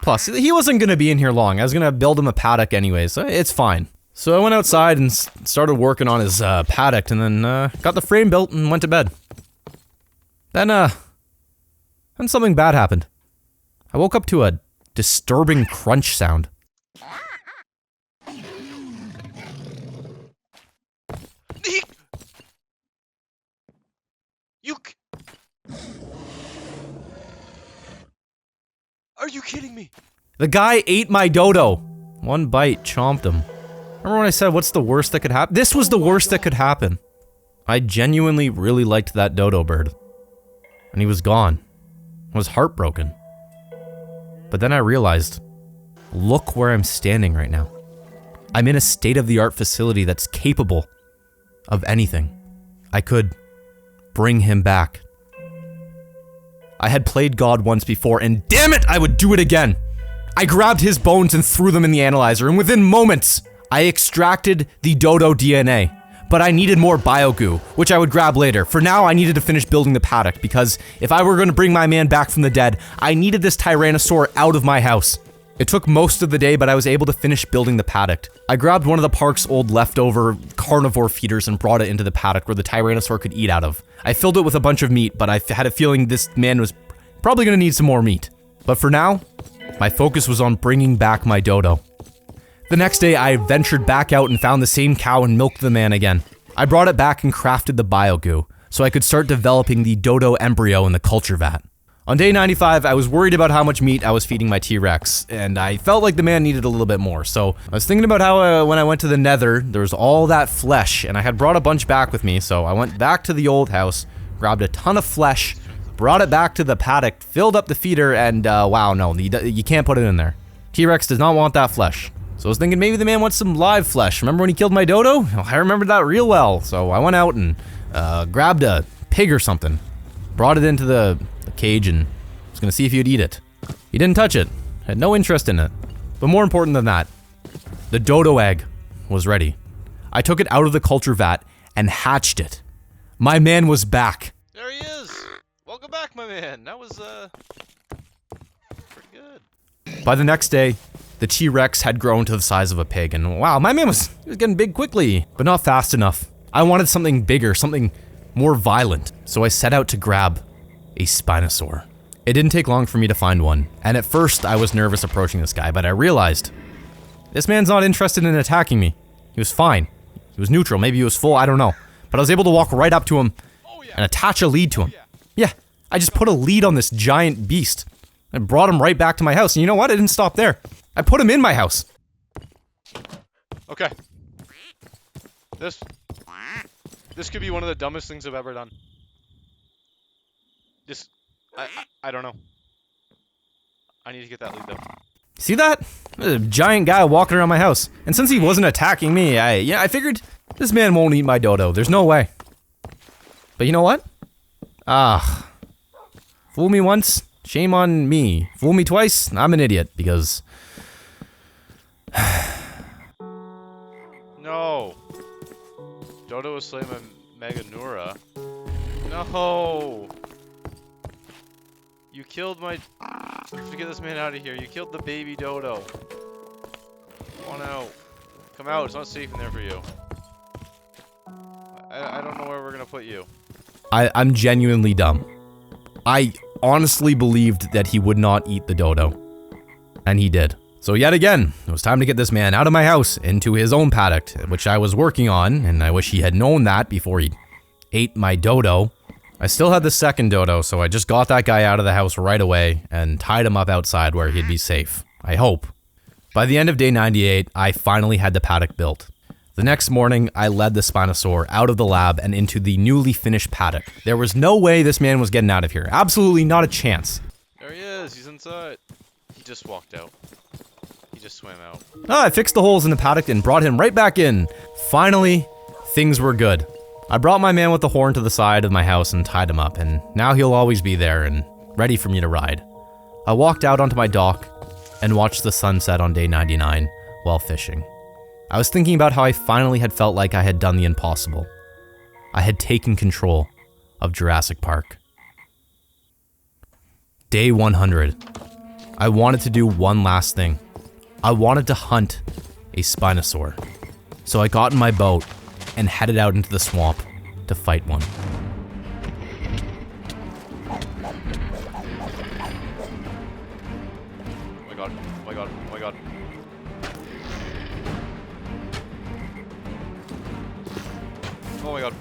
Plus, he wasn't going to be in here long. I was going to build him a paddock anyway, so it's fine. So I went outside and started working on his paddock and then got the frame built and went to bed. Then something bad happened. I woke up to a disturbing crunch sound. Are you kidding me? The guy ate my dodo. One bite chomped him. Remember when I said, what's the worst that could happen? This was the worst that could happen. I genuinely really liked that dodo bird. And he was gone. I was heartbroken. But then I realized, look where I'm standing right now. I'm in a state-of-the-art facility that's capable of anything. I could bring him back. I had played God once before, and damn it, I would do it again. I grabbed his bones and threw them in the analyzer, and within moments, I extracted the dodo DNA. But I needed more biogoo, which I would grab later. For now, I needed to finish building the paddock, because if I were going to bring my man back from the dead, I needed this Tyrannosaur out of my house. It took most of the day, but I was able to finish building the paddock. I grabbed one of the park's old leftover carnivore feeders and brought it into the paddock where the Tyrannosaur could eat out of. I filled it with a bunch of meat, but I had a feeling this man was probably going to need some more meat. But for now, my focus was on bringing back my dodo. The next day, I ventured back out and found the same cow and milked the man again. I brought it back and crafted the biogoo, so I could start developing the dodo embryo in the culture vat. On day 95, I was worried about how much meat I was feeding my T-Rex, and I felt like the man needed a little bit more, so I was thinking about how when I went to the nether, there was all that flesh, and I had brought a bunch back with me, so I went back to the old house, grabbed a ton of flesh, brought it back to the paddock, filled up the feeder, and wow, no, you can't put it in there. T-Rex does not want that flesh. So I was thinking maybe the man wants some live flesh. Remember when he killed my dodo? I remember that real well, so I went out and grabbed a pig or something, brought it into the cage and was gonna see if he'd eat it. He didn't touch it, had no interest in it. But more important than that, the dodo egg was ready. I took it out of the culture vat and hatched it. My man was back. There he is. Welcome back, my man. That was pretty good. By the next day, the T-Rex had grown to the size of a pig, and wow, my man was getting big quickly, but not fast enough. I wanted something bigger, something more violent, so I set out to grab a Spinosaur. It didn't take long for me to find one, and at first I was nervous approaching this guy, but I realized this man's not interested in attacking me. He was fine. He was neutral, maybe he was full, I don't know. But I was able to walk right up to him and attach a lead to him. Yeah, I just put a lead on this giant beast and brought him right back to my house, and you know what? I didn't stop there. I put him in my house. Okay. This could be one of the dumbest things I've ever done. I don't know. I need to get that lead though. See that? There's a giant guy walking around my house. And since he wasn't attacking me, I figured this man won't eat my dodo. There's no way. But you know what? Fool me once, shame on me. Fool me twice, I'm an idiot because no. Dodo was slain by Meganura. No. You killed my... Let's get this man out of here. You killed the baby dodo. Come on out. Come out. It's not safe in there for you. I don't know where we're gonna put you. I'm genuinely dumb. I honestly believed that he would not eat the dodo. And he did. So yet again, it was time to get this man out of my house into his own paddock, which I was working on, and I wish he had known that before he ate my dodo. I still had the second dodo, so I just got that guy out of the house right away and tied him up outside where he'd be safe. I hope. By the end of day 98, I finally had the paddock built. The next morning, I led the Spinosaur out of the lab and into the newly finished paddock. There was no way this man was getting out of here. Absolutely not a chance. There he is. He's inside. He just walked out. He just swam out. I fixed the holes in the paddock and brought him right back in. Finally, things were good. I brought my man with the horn to the side of my house and tied him up, and now he'll always be there and ready for me to ride. I walked out onto my dock and watched the sunset on day 99 while fishing. I was thinking about how I finally had felt like I had done the impossible. I had taken control of Jurassic Park. Day 100. I wanted to do one last thing. I wanted to hunt a Spinosaur. So I got in my boat and headed out into the swamp to fight one. Oh my god. Oh my god. Oh my god. Oh my god.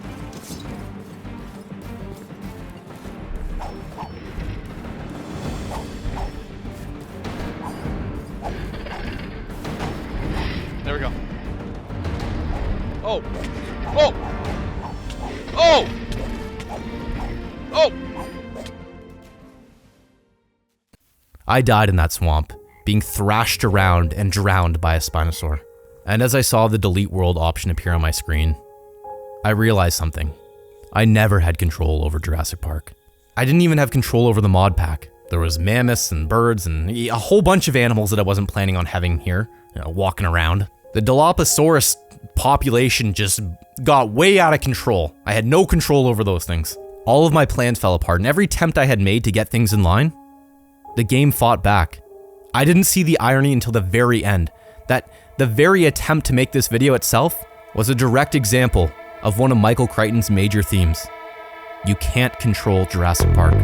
There we go. Oh! Oh! Oh! Oh! I died in that swamp, being thrashed around and drowned by a Spinosaur. And as I saw the delete world option appear on my screen, I realized something. I never had control over Jurassic Park. I didn't even have control over the mod pack. There was mammoths and birds and a whole bunch of animals that I wasn't planning on having here, walking around. The Dilophosaurus population just got way out of control. I had no control over those things. All of my plans fell apart, and every attempt I had made to get things in line, the game fought back. I didn't see the irony until the very end, that the very attempt to make this video itself was a direct example of one of Michael Crichton's major themes. You can't control Jurassic Park.